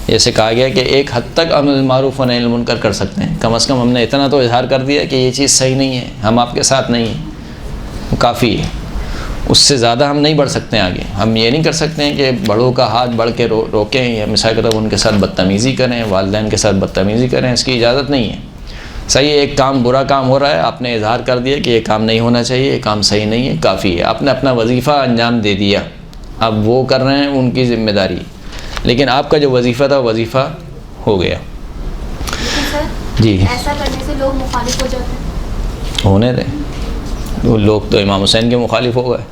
جیسے کہا گیا کہ ایک حد تک امر معروف و نہی عن المنکر کر سکتے ہیں. کم از کم ہم نے اتنا تو اظہار کر دیا کہ یہ چیز صحیح نہیں ہے، ہم آپ کے ساتھ نہیں ہیں، کافی ہے. اس سے زیادہ ہم نہیں بڑھ سکتے ہیں آگے. ہم یہ نہیں کر سکتے ہیں کہ بڑوں کا ہاتھ بڑھ کے روکیں یا مثال کے طور پر ان کے ساتھ بدتمیزی کریں، والدین کے ساتھ بدتمیزی کریں. اس کی اجازت نہیں ہے. صحیح ہے، ایک کام برا کام ہو رہا ہے، آپ نے اظہار کر دیا کہ یہ کام نہیں ہونا چاہیے، یہ کام صحیح نہیں ہے، کافی ہے. آپ نے اپنا وظیفہ انجام دے دیا، اب وہ کر رہے ہیں ان کی ذمہ داری، لیکن آپ کا جو وظیفہ تھا وظیفہ ہو گیا. جی ایسا کرنے سے لوگ مخالف ہو جاتے ہیں. ہونے دیں، وہ لوگ تو امام حسین کے مخالف ہو گئے.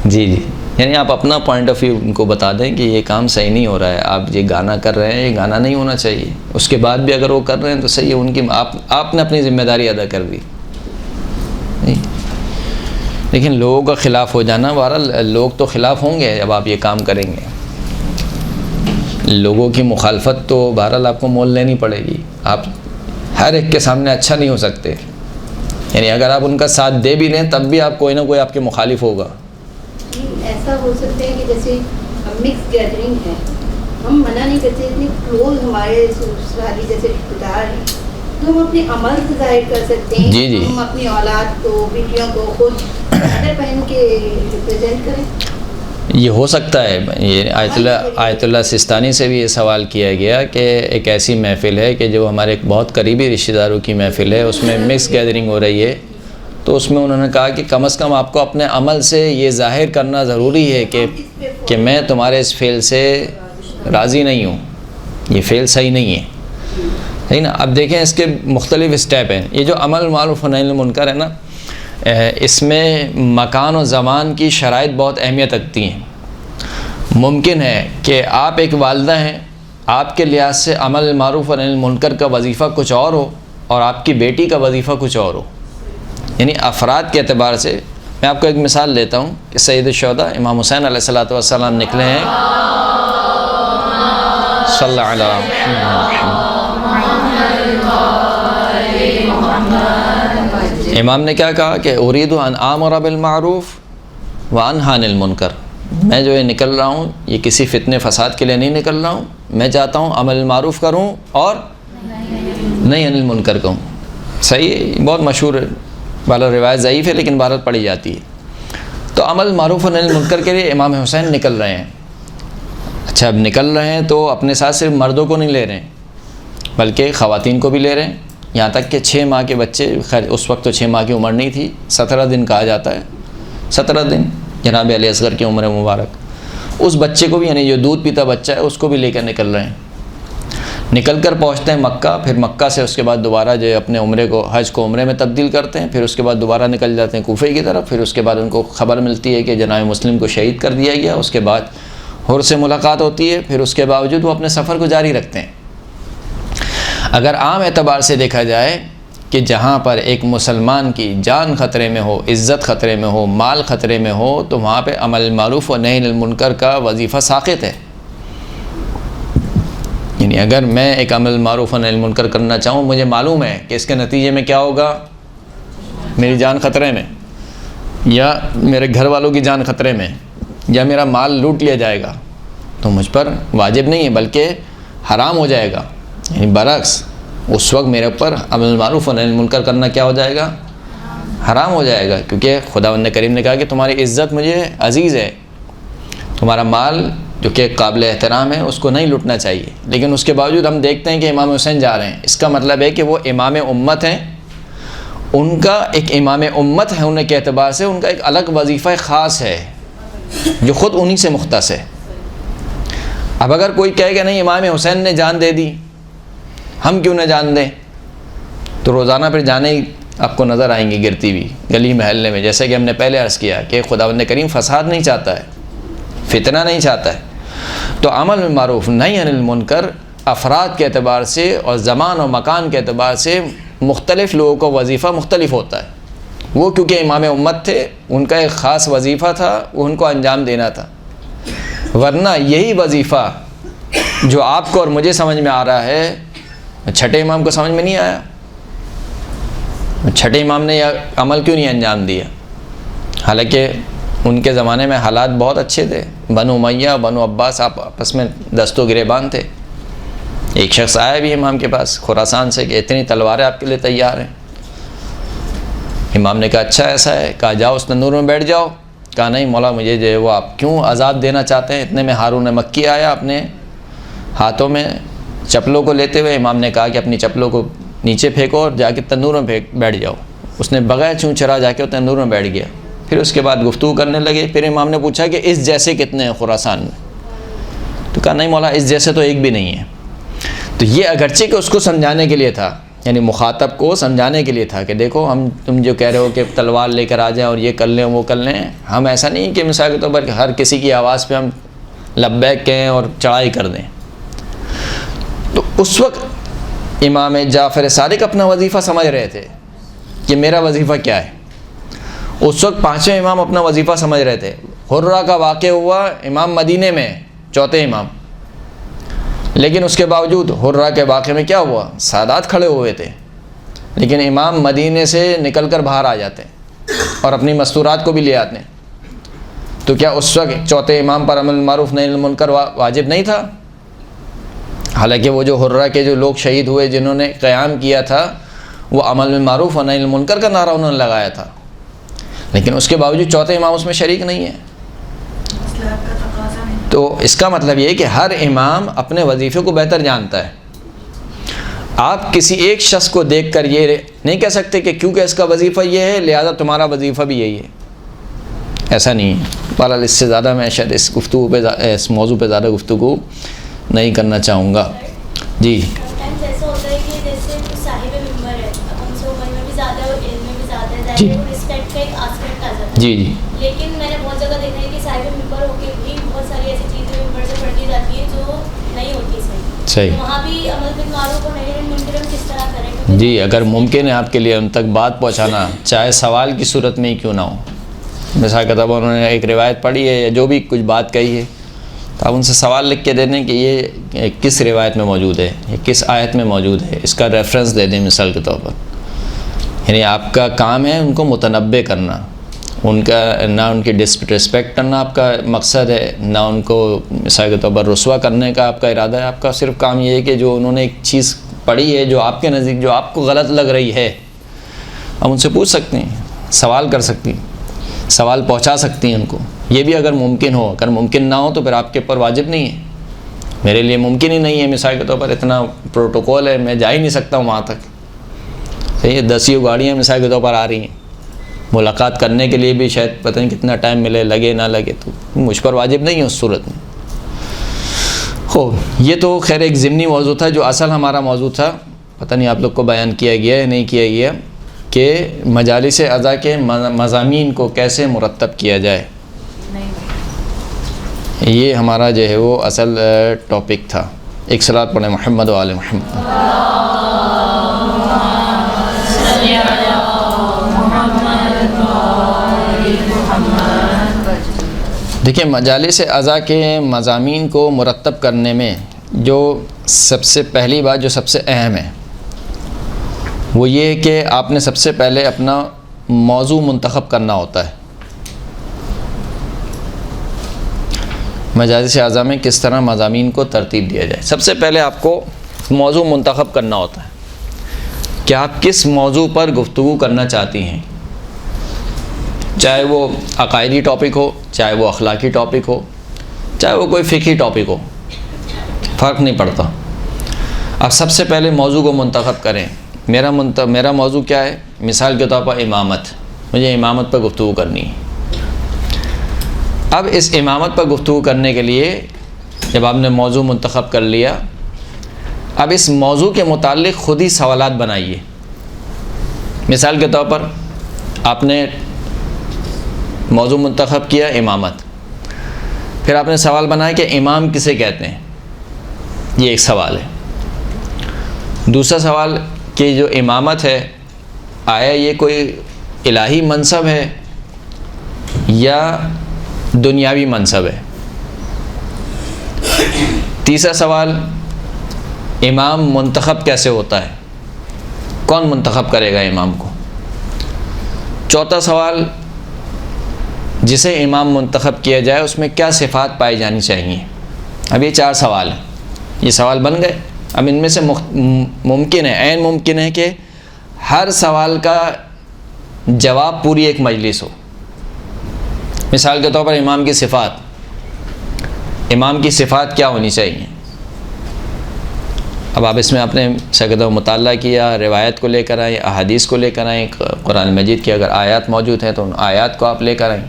جی یعنی آپ اپنا پوائنٹ آف ویو ان کو بتا دیں کہ یہ کام صحیح نہیں ہو رہا ہے، آپ یہ گانا کر رہے ہیں، یہ گانا نہیں ہونا چاہیے. اس کے بعد بھی اگر وہ کر رہے ہیں تو صحیح ہے، ان کی آپ نے اپنی ذمہ داری ادا کر دی. لیکن لوگوں کا خلاف ہو جانا، بہرحال لوگ تو خلاف ہوں گے جب آپ یہ کام کریں گے. لوگوں کی مخالفت تو بہرحال آپ کو مول لینی پڑے گی. آپ ہر ایک کے سامنے اچھا نہیں ہو سکتے، یعنی اگر آپ ان کا ساتھ دے بھی لیں تب بھی آپ کوئی نہ کوئی آپ کے مخالف ہوگا. ایسا ہو سکتا ہے کہ جیسے مکس گیدرنگ ہے، ہم منع نہیں کرتے، اتنے کلوز ہمارے سسرالی جیسے رشتے دار ہیں، تو ہم اپنے عمل سے ظاہر کر سکتے ہیں. جی جی. ہم اپنی اولاد کو، بیٹیوں کو خود چادر پہن کے ریپرزینٹ کریں. یہ ہو سکتا ہے. یہ آیت اللہ سستانی سے بھی یہ سوال کیا گیا کہ ایک ایسی محفل ہے کہ جو ہمارے ایک بہت قریبی رشتہ داروں کی محفل ہے، اس میں مکس گیدرنگ ہو رہی ہے، تو اس میں انہوں نے کہا کہ کم از کم آپ کو اپنے عمل سے یہ ظاہر کرنا ضروری ہے کہ میں تمہارے اس فعل سے راضی نہیں ہوں، یہ فعل صحیح نہیں ہے. ٹھیک نا. اب دیکھیں اس کے مختلف اسٹیپ ہیں. یہ جو امر معروف و نہی عن المنکر ہے نا، اس میں مکان و زمان کی شرائط بہت اہمیت رکھتی ہیں. ممکن ہے کہ آپ ایک والدہ ہیں، آپ کے لحاظ سے امر معروف و نہی عن المنکر کا وظیفہ کچھ اور ہو اور آپ کی بیٹی کا وظیفہ کچھ اور ہو. یعنی افراد کے اعتبار سے میں آپ کو ایک مثال دیتا ہوں کہ سید الشہداء امام حسین علیہ الصلوۃ والسلام نکلے ہیں. صلی اللہ علیہ وسلم. امام نے کیا کہا کہ ارید ان آمر بالمعروف وانہی عن المنکر. میں جو یہ نکل رہا ہوں یہ کسی فتنے فساد کے لیے نہیں نکل رہا ہوں، میں چاہتا ہوں عمل معروف کروں اور نہی عن المنکر کروں. صحیح ہے، بہت مشہور ہے، بہرحال روایت ضعیف ہے لیکن بہرحال پڑھی جاتی ہے. تو عمل معروف و نہی عن المنکر کے لیے امام حسین نکل رہے ہیں. اچھا، اب نکل رہے ہیں تو اپنے ساتھ صرف مردوں کو نہیں لے رہے ہیں بلکہ خواتین کو بھی لے رہے ہیں. یہاں تک کہ 6 ماہ کے بچے، خیر اس وقت تو 6 ماہ کی عمر نہیں تھی، 17 دن کہا جاتا ہے، 17 دن جناب علی اصغر کی عمر مبارک، اس بچے کو بھی، یعنی جو دودھ پیتا بچہ ہے اس کو بھی لے کر نکل رہے ہیں. نکل کر پہنچتے ہیں مکہ. پھر مکہ سے اس کے بعد دوبارہ جو اپنے عمرے کو، حج کو عمرے میں تبدیل کرتے ہیں. پھر اس کے بعد دوبارہ نکل جاتے ہیں کوفے کی طرف. پھر اس کے بعد ان کو خبر ملتی ہے کہ جناب مسلم کو شہید کر دیا گیا. اس کے بعد حر سے ملاقات ہوتی ہے. پھر اس کے باوجود وہ اپنے سفر کو جاری رکھتے ہیں. اگر عام اعتبار سے دیکھا جائے کہ جہاں پر ایک مسلمان کی جان خطرے میں ہو، عزت خطرے میں ہو، مال خطرے میں ہو، تو وہاں پہ عمل معروف و نہی عن المنکر کا وظیفہ ساقط ہے. یعنی اگر میں ایک عمل معروف و نہی عن المنکر کرنا چاہوں، مجھے معلوم ہے کہ اس کے نتیجے میں کیا ہوگا، میری جان خطرے میں، یا میرے گھر والوں کی جان خطرے میں، یا میرا مال لوٹ لیا جائے گا، تو مجھ پر واجب نہیں ہے بلکہ حرام ہو جائے گا. یعنی برعکس اس وقت میرے اوپر عمل معروف و نہی عن المنکر کرنا کیا ہو جائے گا، حرام ہو جائے گا. کیونکہ خداوند کریم نے کہا کہ تمہاری عزت مجھے عزیز ہے، تمہارا مال جو کہ قابل احترام ہے اس کو نہیں لوٹنا چاہیے. لیکن اس کے باوجود ہم دیکھتے ہیں کہ امام حسین جا رہے ہیں. اس کا مطلب ہے کہ وہ امام امت ہیں، ان کا ایک امام امت ہے ہونے کے اعتبار سے ان کا ایک الگ وظیفہ خاص ہے جو خود انہی سے مختص ہے. اب اگر کوئی کہے کہ نہیں امام حسین نے جان دے دی، ہم کیوں نہ جان دیں، تو روزانہ پھر جانے ہی آپ کو نظر آئیں گی گرتی ہوئی گلی محلے میں. جیسے کہ ہم نے پہلے عرض کیا کہ خداوند کریم فساد نہیں چاہتا ہے، فتنہ نہیں چاہتا ہے. تو عمل معروف نہی عن المنکر افراد کے اعتبار سے اور زمان و مکان کے اعتبار سے مختلف لوگوں کا وظیفہ مختلف ہوتا ہے. وہ کیونکہ امام امت تھے، ان کا ایک خاص وظیفہ تھا، وہ ان کو انجام دینا تھا. ورنہ یہی وظیفہ جو آپ کو اور مجھے سمجھ میں آ رہا ہے، چھٹے امام کو سمجھ میں نہیں آیا. چھٹے امام نے یہ عمل کیوں نہیں انجام دیا؟ حالانکہ ان کے زمانے میں حالات بہت اچھے تھے. بنو امیہ، بنو عباس آپس میں دست و گریبان تھے. ایک شخص آیا بھی امام کے پاس خراسان سے کہ اتنی تلواریں آپ کے لیے تیار ہیں. امام نے کہا اچھا ایسا ہے؟ کہا جاؤ اس تندور میں بیٹھ جاؤ. کہا نہیں مولا، مجھے جو ہے وہ آپ کیوں عذاب دینا چاہتے ہیں؟ اتنے میں ہارون مکی آیا اپنے ہاتھوں میں چپلوں کو لیتے ہوئے. امام نے کہا کہ اپنی چپلوں کو نیچے پھینکو اور جا کے تندور میں بیٹھ جاؤ. اس نے بغیر چون چرا جا کے تندور میں بیٹھ گیا. پھر اس کے بعد گفتگو کرنے لگے. پھر امام نے پوچھا کہ اس جیسے کتنے ہیں خراسان میں؟ تو کہا نہیں مولا، اس جیسے تو ایک بھی نہیں ہے. تو یہ اگرچہ کہ اس کو سمجھانے کے لیے تھا، یعنی مخاطب کو سمجھانے کے لیے تھا کہ دیکھو تم جو کہہ رہے ہو کہ تلوار لے کر آ جائیں اور یہ کر لیں وہ کر لیں، ہم ایسا نہیں کہ مثال کے طور پر ہر کسی کی آواز پہ ہم لبیک کہیں اور چڑھائی کر دیں. تو اس وقت امام جعفر صادق اپنا وظیفہ سمجھ رہے تھے کہ میرا وظیفہ کیا ہے. اس وقت 5ویں امام اپنا وظیفہ سمجھ رہے تھے. حرہ کا واقع ہوا امام مدینے میں، چوتھے امام، لیکن اس کے باوجود حرہ کے واقعے میں کیا ہوا؟ سادات کھڑے ہوئے تھے، لیکن امام مدینے سے نکل کر باہر آ جاتے اور اپنی مستورات کو بھی لے آتے. تو کیا اس وقت چوتھے امام پر عمل معروف نہی عن المنکر واجب نہیں تھا؟ حالانکہ وہ جو حرہ کے جو لوگ شہید ہوئے جنہوں نے قیام کیا تھا وہ امر بالمعروف و نہی عن المنکر کا نعرہ انہوں نے لگایا تھا، لیکن اس کے باوجود چوتھے امام اس میں شریک نہیں ہے۔ تو اس کا مطلب یہ ہے کہ ہر امام اپنے وظیفے کو بہتر جانتا ہے۔ آپ کسی ایک شخص کو دیکھ کر یہ نہیں کہہ سکتے کہ کیونکہ اس کا وظیفہ یہ ہے لہذا تمہارا وظیفہ بھی یہی ہے، ایسا نہیں ہے۔ بہرحال اس سے زیادہ میں شاید اس گفتگو پہ اس موضوع پہ زیادہ گفتگو نہیں کرنا چاہوں گا۔ جی ایسا ہوتا ہے کہ جیسے صاحب ممبر ہے، اب ان سے عمر میں بھی زیادہ ہے اور علم میں بھی زیادہ ہے، جی وہ رسپیکٹ کا ایک آسپیکٹ آ جاتا ہے۔ جی جی لیکن میں نے بہت جگہ دیکھا ہے کہ صاحب ممبر ہو کے بھی بہت ساری ایسی چیزیں ممبر سے پڑھ لی جاتی ہیں جو نہیں ہوتی صحیح۔ وہاں بھی عمل بالمعروف اور نہی عن المنکر ہم کس طرح کریں؟ جی اگر ممکن ہے آپ کے لیے ان تک بات پہنچانا، چاہے سوال کی صورت میں ہی کیوں نہ ہو، مثال کے طور پر انہوں نے ایک روایت پڑھی ہے یا جو بھی کچھ بات کہی ہے تو آپ ان سے سوال لکھ کے دے دیں کہ یہ کس روایت میں موجود ہے یا کس آیت میں موجود ہے، اس کا ریفرنس دے دیں مثال کے طور پر۔ یعنی آپ کا کام ہے ان کو متنبع کرنا، ان کا نہ ان کی ڈسرسپیکٹ کرنا آپ کا مقصد ہے، نہ ان کو مثال کے طور پر رسوا کرنے کا آپ کا ارادہ ہے۔ آپ کا صرف کام یہ ہے کہ جو انہوں نے ایک چیز پڑھی ہے جو آپ کے نزدیک جو آپ کو غلط لگ رہی ہے، آپ ان سے پوچھ سکتے ہیں، سوال کر سکتی ہیں، سوال پہنچا سکتی ہیں ان کو، یہ بھی اگر ممکن ہو۔ اگر ممکن نہ ہو تو پھر آپ کے اوپر واجب نہیں ہے۔ میرے لیے ممکن ہی نہیں ہے، مثال کے طور پر اتنا پروٹوکول ہے، میں جا ہی نہیں سکتا ہوں وہاں تک۔ صحیح ہے، 10 گاڑیاں مثال کے طور پر آ رہی ہیں، ملاقات کرنے کے لیے بھی شاید پتہ نہیں کتنا ٹائم ملے، لگے نہ لگے، تو مجھ پر واجب نہیں ہے اس صورت میں۔ یہ تو خیر ایک ضمنی موضوع تھا، جو اصل ہمارا موضوع تھا پتہ نہیں آپ لوگ کو بیان کیا گیا ہے نہیں کیا گیا، کہ مجالس اعضاء کے مضامین کو کیسے مرتب کیا جائے، یہ ہمارا جو ہے وہ اصل ٹاپک تھا۔ ایک صلاۃ پڑھیں محمد و آل محمد۔ دیکھیں مجالس اعضاء کے مضامین کو مرتب کرنے میں جو سب سے پہلی بات جو سب سے اہم ہے وہ یہ ہے کہ آپ نے سب سے پہلے اپنا موضوع منتخب کرنا ہوتا ہے۔ مجالس اعضاء میں کس طرح مضامین کو ترتیب دیا جائے، سب سے پہلے آپ کو موضوع منتخب کرنا ہوتا ہے کہ آپ کس موضوع پر گفتگو کرنا چاہتی ہیں، چاہے وہ عقائدی ٹاپک ہو، چاہے وہ اخلاقی ٹاپک ہو، چاہے وہ کوئی فقہی ٹاپک ہو، فرق نہیں پڑتا۔ آپ سب سے پہلے موضوع کو منتخب کریں۔ میرا موضوع کیا ہے؟ مثال کے طور پر امامت، مجھے امامت پر گفتگو کرنی ہے۔ اب اس امامت پر گفتگو کرنے کے لیے جب آپ نے موضوع منتخب کر لیا، اب اس موضوع کے متعلق خود ہی سوالات بنائیے۔ مثال کے طور پر آپ نے موضوع منتخب کیا امامت، پھر آپ نے سوال بنایا کہ امام کسے کہتے ہیں، یہ ایک سوال ہے۔ دوسرا سوال کہ جو امامت ہے آیا یہ کوئی الہی منصب ہے یا دنیاوی منصب ہے۔ تیسرا سوال امام منتخب کیسے ہوتا ہے، کون منتخب کرے گا امام کو۔ چوتھا سوال جسے امام منتخب کیا جائے اس میں کیا صفات پائی جانی چاہیے۔ اب یہ 4 سوال ہیں، یہ سوال بن گئے۔ اب ان میں سے ممکن ہے، عین ممکن ہے کہ ہر سوال کا جواب پوری ایک مجلس ہو۔ مثال کے طور پر امام کی صفات کیا ہونی چاہیے۔ اب آپ اس میں اپنے سکتوں مطالعہ کیا، روایت کو لے کر آئیں، احادیث کو لے کر آئیں، قرآن مجید کی اگر آیات موجود ہیں تو ان آیات کو آپ لے کر آئیں۔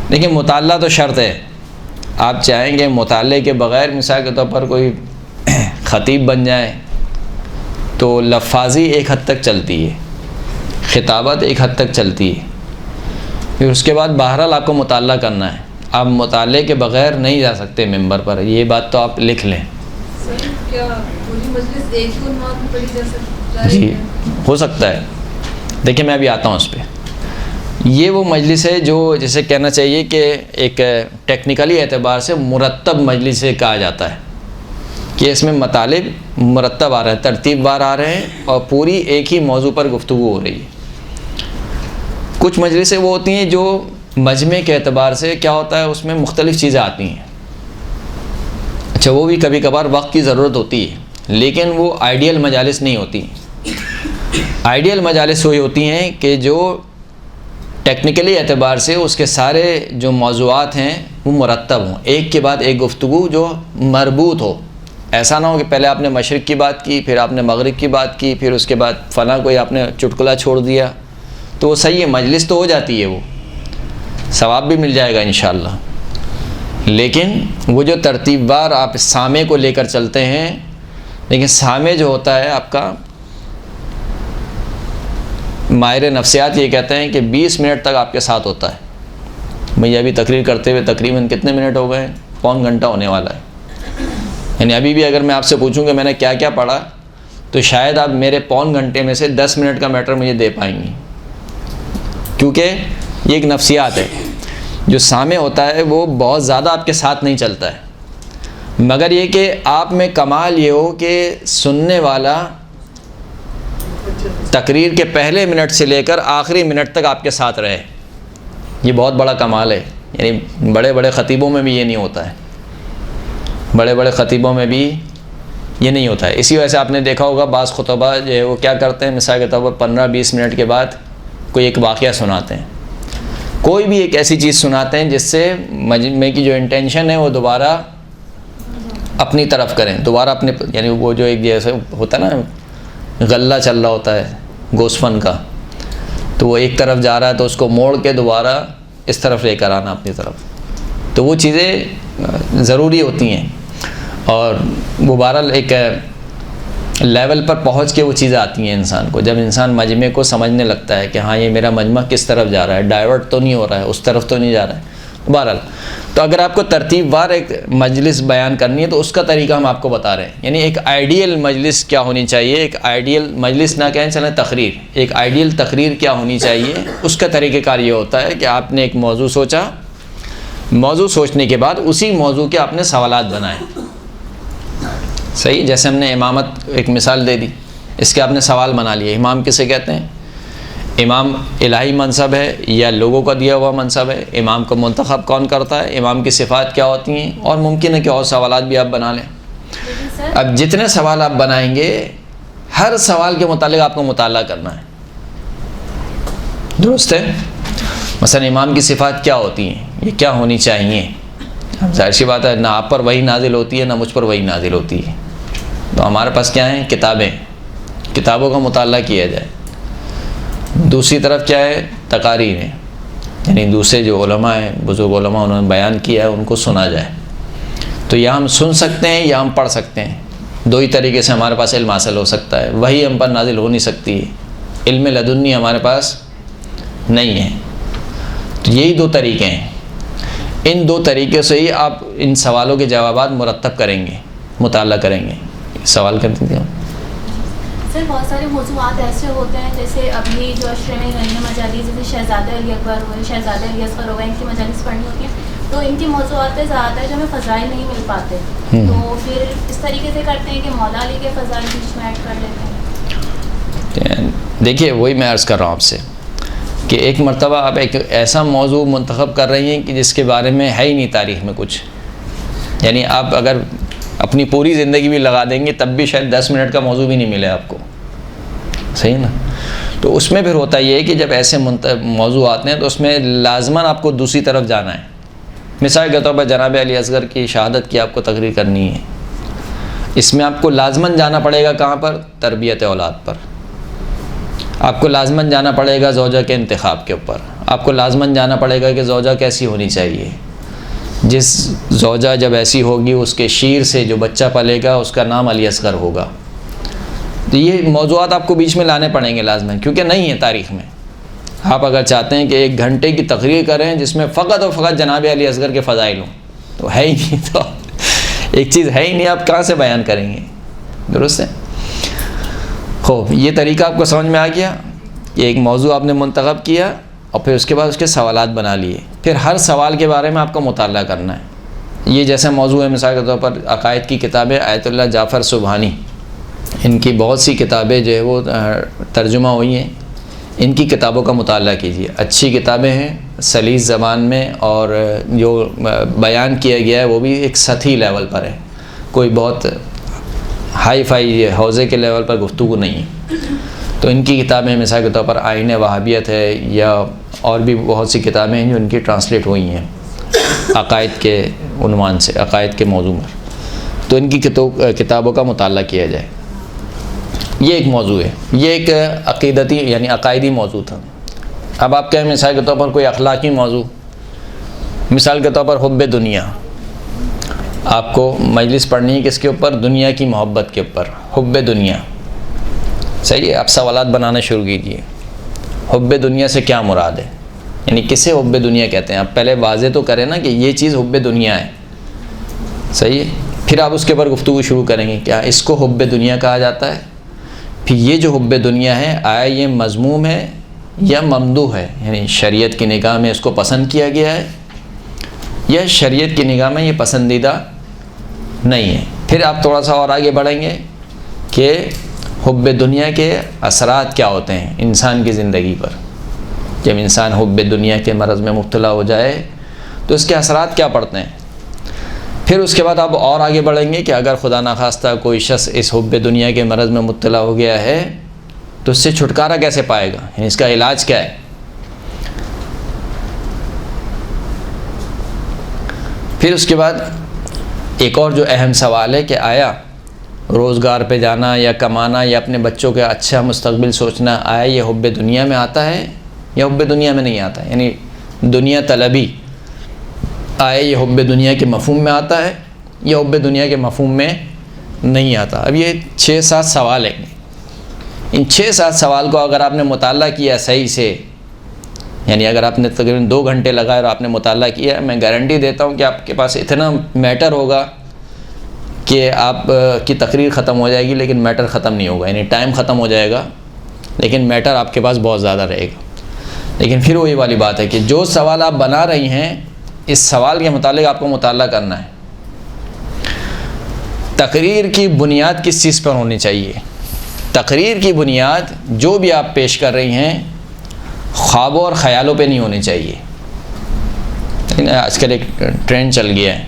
لیکن مطالعہ تو شرط ہے، آپ چاہیں گے مطالعے کے بغیر مثال کے طور پر کوئی خطیب بن جائے تو لفاظی ایک حد تک چلتی ہے، خطابت ایک حد تک چلتی ہے، پھر اس کے بعد بہرحال آپ کو مطالعہ کرنا ہے۔ آپ مطالعے کے بغیر نہیں جا سکتے ممبر پر، یہ بات تو آپ لکھ لیں۔ کیا پوری مجلس ایک ہی عنوان پر پڑھی جا سکتی ہے؟ جی ہو سکتا ہے، دیکھیں میں ابھی آتا ہوں اس پہ۔ یہ وہ مجلس ہے جو جسے کہنا چاہیے کہ ایک ٹیکنیکلی اعتبار سے مرتب مجلس سے کہا جاتا ہے کہ اس میں مطالب مرتب آ رہے ہیں، ترتیب وار آ رہے ہیں اور پوری ایک ہی موضوع پر گفتگو ہو رہی ہے۔ کچھ مجلسیں وہ ہوتی ہیں جو مجمع کے اعتبار سے کیا ہوتا ہے اس میں مختلف چیزیں آتی ہیں۔ اچھا وہ بھی کبھی کبھار وقت کی ضرورت ہوتی ہے، لیکن وہ آئیڈیل مجالس نہیں ہوتی۔ آئیڈیل مجالس وہی ہوتی ہیں کہ جو ٹیکنیکلی اعتبار سے اس کے سارے جو موضوعات ہیں وہ مرتب ہوں، ایک کے بعد ایک گفتگو جو مربوط ہو۔ ایسا نہ ہو کہ پہلے آپ نے مشرق کی بات کی، پھر آپ نے مغرب کی بات کی، پھر اس کے بعد فلاں کوئی آپ نے چٹکلا چھوڑ دیا، تو وہ صحیح ہے، مجلس تو ہو جاتی ہے، وہ ثواب بھی مل جائے گا انشاءاللہ، لیکن وہ جو ترتیب وار آپ سامع کو لے کر چلتے ہیں، لیکن سامع جو ہوتا ہے آپ کا، ماہر نفسیات یہ کہتے ہیں کہ 20 منٹ تک آپ کے ساتھ ہوتا ہے۔ بھئی ابھی تقریر کرتے ہوئے تقریباً کتنے منٹ ہو گئے ہیں؟ پون گھنٹہ ہونے والا ہے، یعنی ابھی بھی اگر میں آپ سے پوچھوں کہ میں نے کیا کیا پڑھا تو شاید آپ میرے پون گھنٹے میں سے 10 منٹ کا میٹر مجھے دے پائیں گی، کیونکہ یہ ایک نفسیات ہے۔ جو سامع ہوتا ہے وہ بہت زیادہ آپ کے ساتھ نہیں چلتا ہے، مگر یہ کہ آپ میں کمال یہ ہو کہ سننے والا تقریر کے پہلے منٹ سے لے کر آخری منٹ تک آپ کے ساتھ رہے، یہ بہت بڑا کمال ہے۔ یعنی بڑے بڑے خطیبوں میں بھی یہ نہیں ہوتا ہے، بڑے بڑے خطیبوں میں بھی یہ نہیں ہوتا ہے۔ اسی وجہ سے آپ نے دیکھا ہوگا بعض خطبہ جو ہے وہ کیا کرتے ہیں، مثال کے طور پر 15-20 منٹ کے بعد کوئی ایک واقعہ سناتے ہیں، کوئی بھی ایک ایسی چیز سناتے ہیں جس سے مجمع کی جو انٹینشن ہے وہ دوبارہ اپنی طرف کریں، دوبارہ اپنے، یعنی وہ جو ایک جیسے ہوتا ہے نا غلہ چل رہا ہوتا ہے گوشت فن کا، تو وہ ایک طرف جا رہا ہے تو اس کو موڑ کے دوبارہ اس طرف لے کر آنا اپنی طرف، تو وہ چیزیں ضروری ہوتی ہیں، اور وہ بہرحال ایک لیول پر پہنچ کے وہ چیزیں آتی ہیں انسان کو، جب انسان مجمع کو سمجھنے لگتا ہے کہ ہاں یہ میرا مجمع کس طرف جا رہا ہے، ڈائیورٹ تو نہیں ہو رہا ہے، اس طرف تو نہیں جا رہا ہے۔ بہرحال تو اگر آپ کو ترتیب وار ایک مجلس بیان کرنی ہے تو اس کا طریقہ ہم آپ کو بتا رہے ہیں، یعنی ایک آئیڈیل مجلس کیا ہونی چاہیے، ایک آئیڈیل مجلس نہ کہیں چلیں تقریر، ایک آئیڈیل تقریر کیا ہونی چاہیے، اس کا طریقہ کار یہ ہوتا ہے کہ آپ نے ایک موضوع سوچا، موضوع سوچنے کے بعد اسی موضوع کے آپ نے سوالات بنائے، صحیح، جیسے ہم نے امامت ایک مثال دے دی، اس کے آپ نے سوال بنا لیے، امام کسے کہتے ہیں، امام الہی منصب ہے یا لوگوں کا دیا ہوا منصب ہے، امام کو منتخب کون کرتا ہے، امام کی صفات کیا ہوتی ہیں، اور ممکن ہے کہ اور سوالات بھی آپ بنا لیں۔ اب جتنے سوال آپ بنائیں گے ہر سوال کے متعلق آپ کو مطالعہ کرنا ہے، درست ہے؟ مثلا امام کی صفات کیا ہوتی ہیں، یہ کیا ہونی چاہیے، اب ظاہر سی بات ہے نہ آپ پر وحی نازل ہوتی ہے نہ مجھ پر وحی نازل ہوتی ہے، تو ہمارے پاس کیا ہیں، کتابیں، کتابوں کا مطالعہ کیا جائے۔ دوسری طرف کیا ہے، تقاریر ہیں، یعنی دوسرے جو علماء ہیں، بزرگ علماء، انہوں نے بیان کیا ہے ان کو سنا جائے، تو یا ہم سن سکتے ہیں یا ہم پڑھ سکتے ہیں، دو ہی طریقے سے ہمارے پاس علم حاصل ہو سکتا ہے، وہی ہم پر نازل ہو نہیں سکتی ہے، علم لدنی ہمارے پاس نہیں ہے، تو یہی دو طریقے ہیں، ان دو طریقے سے ہی آپ ان سوالوں کے جوابات مرتب کریں گے، مطالعہ کریں گے۔ سوال کر دیتے ہیں سر، بہت سارے موضوعات ایسے ہوتے ہیں جیسے ابھی جو اشرے میں گئی ہیں مجالس، جیسے شہزادہ علی اکبر ہوئے، شہزادہ علی اصغر ہو گئے، ان کی مجالس پڑھنی ہوتی ہیں، تو ان کی موضوعات پہ زیادہ ہے جو ہمیں فضائل نہیں مل پاتے، تو پھر اس طریقے سے کرتے ہیں کہ مولا علی کے فضائل بیچ میں ایڈ کر لیتے ہیں۔ دیکھیے وہی میں عرض کر رہا ہوں آپ سے کہ ایک مرتبہ آپ ایک ایسا موضوع منتخب کر رہی ہیں کہ جس کے بارے میں ہے ہی نہیں تاریخ میں کچھ، یعنی آپ اگر اپنی پوری زندگی بھی لگا دیں گے تب بھی شاید 10 منٹ کا موضوع بھی نہیں ملے آپ کو، صحیح نا؟ تو اس میں پھر ہوتا یہ ہے کہ جب ایسے موضوع آتے ہیں تو اس میں لازماً آپ کو دوسری طرف جانا ہے۔ مثال کے طور پر جناب علی اصغر کی شہادت کی آپ کو تقریر کرنی ہے، اس میں آپ کو لازماً جانا پڑے گا کہاں پر، تربیت اولاد پر، آپ کو لازماً جانا پڑے گا زوجہ کے انتخاب کے اوپر، آپ کو لازماً جانا پڑے گا کہ زوجہ کیسی ہونی چاہیے، جس زوجہ جب ایسی ہوگی اس کے شیر سے جو بچہ پلے گا اس کا نام علی اصغر ہوگا، تو یہ موضوعات آپ کو بیچ میں لانے پڑیں گے لازماً، کیونکہ نہیں ہے تاریخ میں۔ آپ اگر چاہتے ہیں کہ 1 گھنٹے کی تقریر کریں جس میں فقط اور فقط جناب علی اصغر کے فضائل ہوں، تو ہے ہی نہیں، تو ایک چیز ہے ہی نہیں، آپ کہاں سے بیان کریں گے، درست ہے؟ خوب، یہ طریقہ آپ کو سمجھ میں آ گیا، یہ ایک موضوع آپ نے منتخب کیا اور پھر اس کے بعد اس کے سوالات بنا لیے، پھر ہر سوال کے بارے میں آپ کو مطالعہ کرنا ہے۔ یہ جیسا موضوع ہے، مثال کے طور پر عقائد کی کتابیں، آیت اللہ جعفر سبحانی، ان کی بہت سی کتابیں جو ہے وہ ترجمہ ہوئی ہیں، ان کی کتابوں کا مطالعہ کیجیے، اچھی کتابیں ہیں، سلیس زبان میں، اور جو بیان کیا گیا ہے وہ بھی ایک سطحی لیول پر ہے، کوئی بہت ہائی فائی حوزے کے لیول پر گفتگو نہیں ہے. تو ان کی کتابیں مثال کے طور پر آئین وہابیت ہے یا اور بھی بہت سی کتابیں ہیں جو ان کی ٹرانسلیٹ ہوئی ہیں عقائد کے عنوان سے، عقائد کے موضوع میں. تو ان کی کتابوں کا مطالعہ کیا جائے. یہ ایک موضوع ہے، یہ ایک عقیدتی یعنی عقائدی موضوع تھا. اب آپ کہیں مثال کے طور پر کوئی اخلاقی موضوع، مثال کے طور پر حب دنیا، آپ کو مجلس پڑھنی ہے کس کے اوپر؟ دنیا کی محبت کے اوپر، حب دنیا. صحیح ہے، آپ سوالات بنانا شروع کیجیے. حب دنیا سے کیا مراد ہے، یعنی کسے حب دنیا کہتے ہیں؟ آپ پہلے واضح تو کریں نا کہ یہ چیز حب دنیا ہے. صحیح ہے، پھر آپ اس کے اوپر گفتگو شروع کریں گے. کیا اس کو حب دنیا کہا جاتا ہے؟ پھر یہ جو حب دنیا ہے، آیا یہ مذموم ہے یا ممدوح ہے؟ یعنی شریعت کی نگاہ میں اس کو پسند کیا گیا ہے یا شریعت کی نگاہ میں یہ پسندیدہ نہیں ہے. پھر آپ تھوڑا سا اور آگے بڑھیں گے کہ حب دنیا کے اثرات کیا ہوتے ہیں انسان کی زندگی پر. جب انسان حب دنیا کے مرض میں مبتلا ہو جائے تو اس کے اثرات کیا پڑتے ہیں. پھر اس کے بعد آپ اور آگے بڑھیں گے کہ اگر خدا نخواستہ کوئی شخص اس حب دنیا کے مرض میں مبتلا ہو گیا ہے تو اس سے چھٹکارا کیسے پائے گا، یعنی اس کا علاج کیا ہے. پھر اس کے بعد ایک اور جو اہم سوال ہے کہ آیا روزگار پہ جانا یا کمانا یا اپنے بچوں کا اچھا مستقبل سوچنا، آیا یہ حب دنیا میں آتا ہے یا حب دنیا میں نہیں آتا ہے؟ یعنی دنیا طلبی، آیا یہ حب دنیا کے مفہوم میں آتا ہے یا حب دنیا کے مفہوم میں نہیں آتا. اب یہ 6-7 سوال ہیں. ان 6-7 سوال کو اگر آپ نے مطالعہ کیا صحیح سے، یعنی اگر آپ نے تقریباً 2 گھنٹے لگائے اور آپ نے مطالعہ کیا، میں گارنٹی دیتا ہوں کہ آپ کے پاس اتنا میٹر ہوگا کہ آپ کی تقریر ختم ہو جائے گی لیکن میٹر ختم نہیں ہوگا. یعنی ٹائم ختم ہو جائے گا لیکن میٹر آپ کے پاس بہت زیادہ رہے گا. لیکن پھر وہی والی بات ہے کہ جو سوال آپ بنا رہی ہیں اس سوال کے متعلق آپ کو مطالعہ کرنا ہے. تقریر کی بنیاد کس چیز پر ہونی چاہیے؟ تقریر کی بنیاد جو بھی آپ پیش کر رہی ہیں خوابوں اور خیالوں پہ نہیں ہونی چاہیے. آج کل ایک ٹرینڈ چل گیا ہے،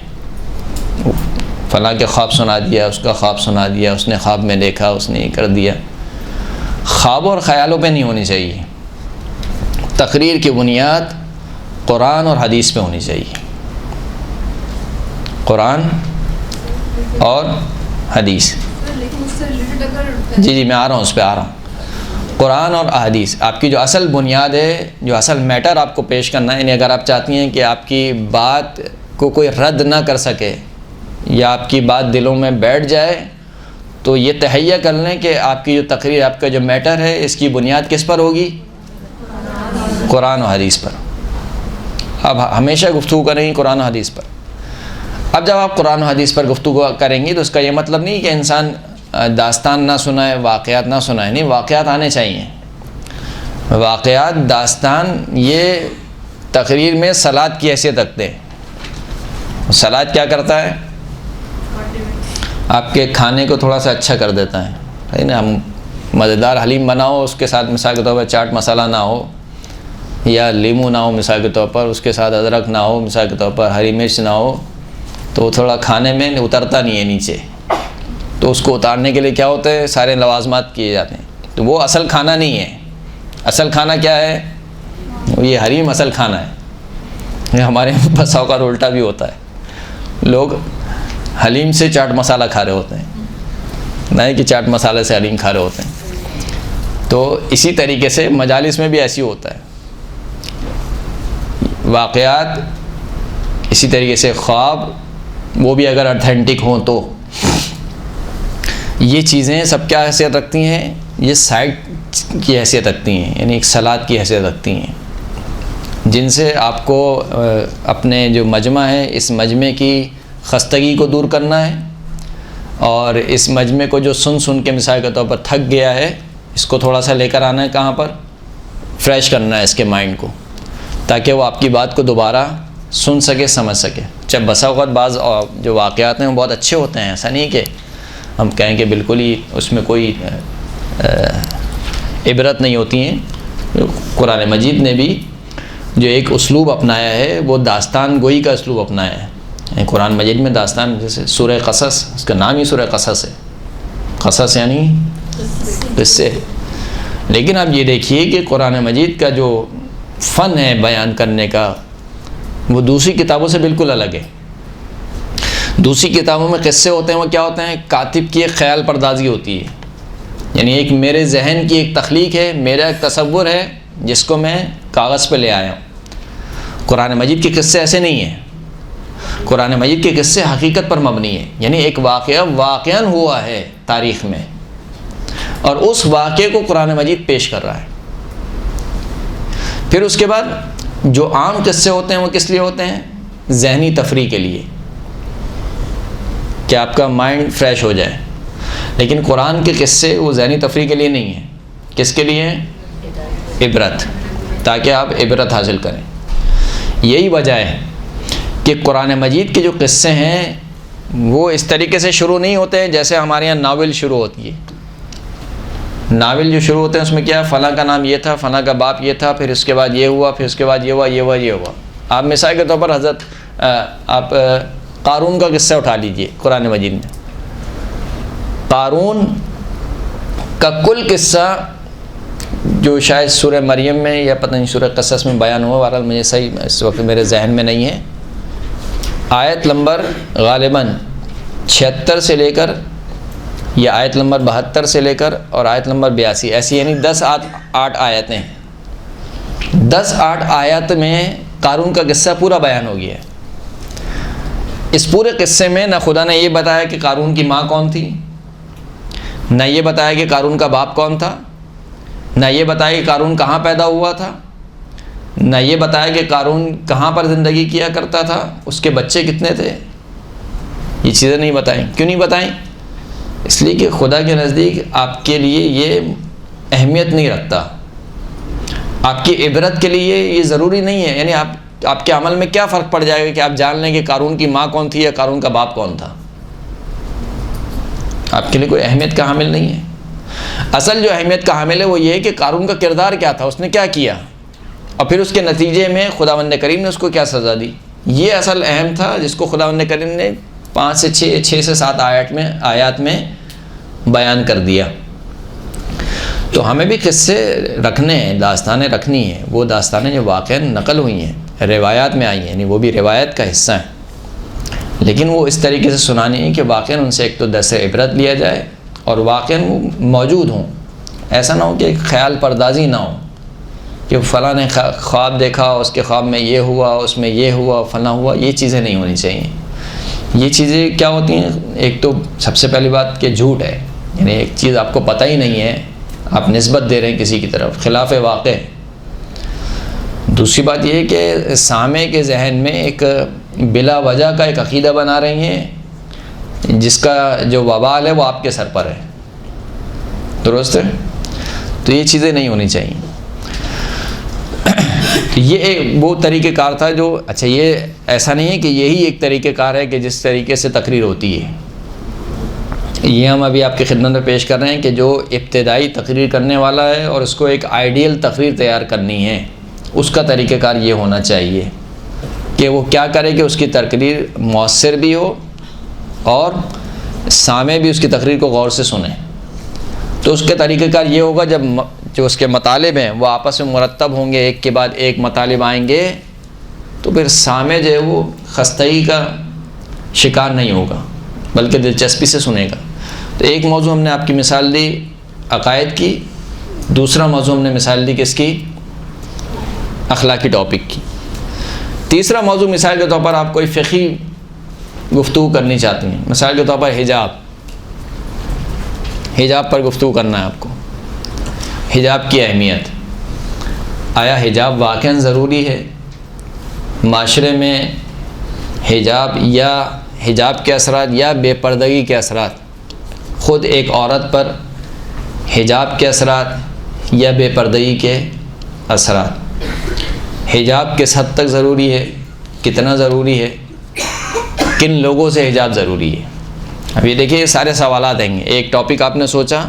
فلاں کے خواب سنا دیا، اس کا خواب سنا دیا، اس نے خواب میں دیکھا، اس نے یہ کر دیا. خوابوں اور خیالوں پہ نہیں ہونی چاہیے. تقریر کی بنیاد قرآن اور حدیث پہ ہونی چاہیے. قرآن اور حدیث. جی میں آ رہا ہوں، اس پہ آ رہا ہوں. قرآن اور احادیث آپ کی جو اصل بنیاد ہے، جو اصل میٹر آپ کو پیش کرنا ہے. یعنی اگر آپ چاہتی ہیں کہ آپ کی بات کو کوئی رد نہ کر سکے یا آپ کی بات دلوں میں بیٹھ جائے تو یہ تہیہ کر لیں کہ آپ کی جو تقریر، آپ کا جو میٹر ہے، اس کی بنیاد کس پر ہوگی؟ قرآن و حدیث پر. اب ہمیشہ گفتگو کریں گی قرآن و حدیث پر. اب جب آپ قرآن و حدیث پر گفتگو کریں گی تو اس کا یہ مطلب نہیں کہ انسان داستان نہ سنائے، واقعات نہ سنائے. نہیں، واقعات آنے چاہیے. واقعات، داستان یہ تقریر میں صلات کی حیثیت رکھتے ہیں. صلات کیا کرتا ہے؟ آپ کے کھانے کو تھوڑا سا اچھا کر دیتا ہے. ہے نا، مزیدار حلیم بناؤ، اس کے ساتھ مثال کے طور پر چاٹ مسالہ نہ ہو یا لیمو نہ ہو مثال کے طور پر، اس کے ساتھ ادرک نہ ہو مثال کے طور پر، ہری مرچ نہ ہو، تو وہ تھوڑا کھانے میں اترتا نہیں ہے نیچے. تو اس کو اتارنے کے لیے کیا ہوتا ہے؟ سارے لوازمات کیے جاتے ہیں. تو وہ اصل کھانا نہیں ہے. اصل کھانا کیا ہے؟ یہ حریم اصل کھانا ہے. ہمارے یہاں بس اوقات الٹا بھی ہوتا ہے، لوگ حلیم سے چاٹ مسالہ کھا رہے ہوتے ہیں، نہیں کہ چاٹ مسالے سے حلیم کھا رہے ہوتے ہیں. تو اسی طریقے سے مجالس میں بھی ایسی ہوتا ہے. واقعات، اسی طریقے سے خواب، وہ بھی اگر اتھینٹک ہوں تو یہ چیزیں سب کیا حیثیت رکھتی ہیں؟ یہ سائٹ کی حیثیت رکھتی ہیں، یعنی ایک صلات کی حیثیت رکھتی ہیں، جن سے آپ کو اپنے جو مجمع ہے اس مجمع کی خستگی کو دور کرنا ہے، اور اس مجمع کو جو سن کے مثال کے طور پر تھک گیا ہے اس کو تھوڑا سا لے کر آنا ہے. کہاں پر؟ فریش کرنا ہے اس کے مائنڈ کو، تاکہ وہ آپ کی بات کو دوبارہ سن سکے، سمجھ سکے. جب بسا اوقات بعض جو واقعات ہیں وہ بہت اچھے ہوتے ہیں، ایسا نہیں کہ ہم کہیں کہ بالکل ہی اس میں کوئی عبرت نہیں ہوتی ہیں. قرآن مجید نے بھی جو ایک اسلوب اپنایا ہے وہ داستان گوئی کا اسلوب اپنایا ہے. قرآن مجید میں داستان، جیسے سورہ قصص، اس کا نام ہی سورہ قصص ہے، قصص یعنی قصے. لیکن اب یہ دیکھیے کہ قرآن مجید کا جو فن ہے بیان کرنے کا وہ دوسری کتابوں سے بالکل الگ ہے. دوسری کتابوں میں قصے ہوتے ہیں، وہ کیا ہوتے ہیں؟ کاتب کی ایک خیال پردازی ہوتی ہے، یعنی ایک میرے ذہن کی ایک تخلیق ہے، میرا ایک تصور ہے جس کو میں کاغذ پہ لے آیا ہوں. قرآن مجید کے قصے ایسے نہیں ہیں. قرآن مجید کے قصے حقیقت پر مبنی ہیں، یعنی ایک واقعہ واقعاً ہوا ہے تاریخ میں، اور اس واقعے کو قرآن مجید پیش کر رہا ہے. پھر اس کے بعد جو عام قصے ہوتے ہیں وہ کس لیے ہوتے ہیں؟ ذہنی تفریح کے لیے، کہ آپ کا مائنڈ فریش ہو جائے. لیکن قرآن کے قصے وہ ذہنی تفریح کے لیے نہیں ہیں. کس کے لیے ہیں؟ عبرت، تاکہ آپ عبرت حاصل کریں. یہی وجہ ہے کہ قرآن مجید کے جو قصے ہیں وہ اس طریقے سے شروع نہیں ہوتے ہیں جیسے ہمارے یہاں ناول شروع ہوتی ہے. ناول جو شروع ہوتے ہیں اس میں کیا ہے؟ فلاں کا نام یہ تھا، فلاں کا باپ یہ تھا، پھر اس کے بعد یہ ہوا، پھر اس کے بعد یہ ہوا، یہ ہوا، یہ ہوا. آپ مثال کے طور پر حضرت آپ قارون کا قصہ اٹھا لیجئے. قرآن مجید میں قارون کا کل قصہ جو شاید سورہ مریم میں یا پتہ نہیں سورہ قصص میں بیان ہوا، بہرحال مجھے صحیح اس وقت میرے ذہن میں نہیں ہے. آیت نمبر غالباً 76 سے لے کر یا آیت نمبر 72 سے لے کر اور آیت نمبر 82 ایسی، یعنی 10-8 آیتیں ہیں. 10-8 آیت میں قارون کا قصہ پورا بیان ہو گیا ہے. اس پورے قصے میں نہ خدا نے یہ بتایا کہ قارون کی ماں کون تھی، نہ یہ بتایا کہ قارون کا باپ کون تھا، نہ یہ بتایا کہ قارون کہاں پیدا ہوا تھا، نہ یہ بتایا کہ قارون کہاں پر زندگی کیا کرتا تھا، اس کے بچے کتنے تھے. یہ چیزیں نہیں بتائیں. کیوں نہیں بتائیں؟ اس لیے کہ خدا کے نزدیک آپ کے لیے یہ اہمیت نہیں رکھتا. آپ کی عبرت کے لیے یہ ضروری نہیں ہے. یعنی آپ کے عمل میں کیا فرق پڑ جائے گا کہ آپ جان لیں کہ قارون کی ماں کون تھی یا قارون کا باپ کون تھا. آپ کے لیے کوئی اہمیت کا حامل نہیں ہے. اصل جو اہمیت کا حامل ہے وہ یہ ہے کہ قارون کا کردار کیا تھا، اس نے کیا کیا، اور پھر اس کے نتیجے میں خداوند کریم نے اس کو کیا سزا دی. یہ اصل اہم تھا جس کو خداوند کریم نے 5 سے 7 آیات میں بیان کر دیا. تو ہمیں بھی قصے رکھنے ہیں، داستانیں رکھنی ہیں. وہ داستانیں جو واقعاً نقل ہوئی ہیں، روایات میں آئی ہیں، یعنی وہ بھی روایت کا حصہ ہیں، لیکن وہ اس طریقے سے سنانی ہے کہ واقعاً ان سے ایک تو درس عبرت لیا جائے اور واقعاً وہ موجود ہوں. ایسا نہ ہو کہ ایک خیال پردازی نہ ہو کہ فلاں نے خواب دیکھا، اس کے خواب میں یہ ہوا، اس میں یہ ہوا، فلاں ہوا. یہ چیزیں نہیں ہونی چاہیے. یہ چیزیں کیا ہوتی ہیں؟ ایک تو سب سے پہلی بات کہ جھوٹ ہے، یعنی ایک چیز آپ کو پتہ ہی نہیں ہے، آپ نسبت دے رہے ہیں کسی کی طرف، خلاف واقع. دوسری بات یہ ہے کہ سامع کے ذہن میں ایک بلا وجہ کا ایک عقیدہ بنا رہی ہیں جس کا جو وبال ہے وہ آپ کے سر پر ہے. درست ہے؟ تو یہ چیزیں نہیں ہونی چاہیے. یہ وہ طریقہ کار تھا جو اچھا، یہ ایسا نہیں ہے کہ یہی ایک طریقہ کار ہے کہ جس طریقے سے تقریر ہوتی ہے. یہ ہم ابھی آپ کی خدمت میں پیش کر رہے ہیں کہ جو ابتدائی تقریر کرنے والا ہے اور اس کو ایک آئیڈیل تقریر تیار کرنی ہے، اس کا طریقہ کار یہ ہونا چاہیے کہ وہ کیا کرے کہ اس کی تقریر مؤثر بھی ہو اور سامع بھی اس کی تقریر کو غور سے سنیں. تو اس کا طریقہ کار یہ ہوگا جب جو اس کے مطالب ہیں وہ آپس میں مرتب ہوں گے، ایک کے بعد ایک مطالب آئیں گے، تو پھر سامع جو ہے وہ خستگی کا شکار نہیں ہوگا بلکہ دلچسپی سے سنے گا. تو ایک موضوع ہم نے آپ کی مثال دی عقائد کی، دوسرا موضوع ہم نے مثال دی کس کی؟ اخلاقی ٹاپک کی. تیسرا موضوع مثال کے طور پر آپ کوئی فقہی گفتگو کرنی چاہتی ہیں، مثال کے طور پر حجاب پر گفتگو کرنا ہے آپ کو. حجاب کی اہمیت، آیا حجاب واقعاً ضروری ہے؟ معاشرے میں حجاب یا حجاب کے اثرات یا بے پردگی کے اثرات، خود ایک عورت پر حجاب کے اثرات یا بے پردگی کے اثرات، حجاب کس حد تک ضروری ہے، کتنا ضروری ہے، کن لوگوں سے حجاب ضروری ہے. اب یہ دیکھیے یہ سارے سوالات ہیں گے. ایک ٹاپک آپ نے سوچا،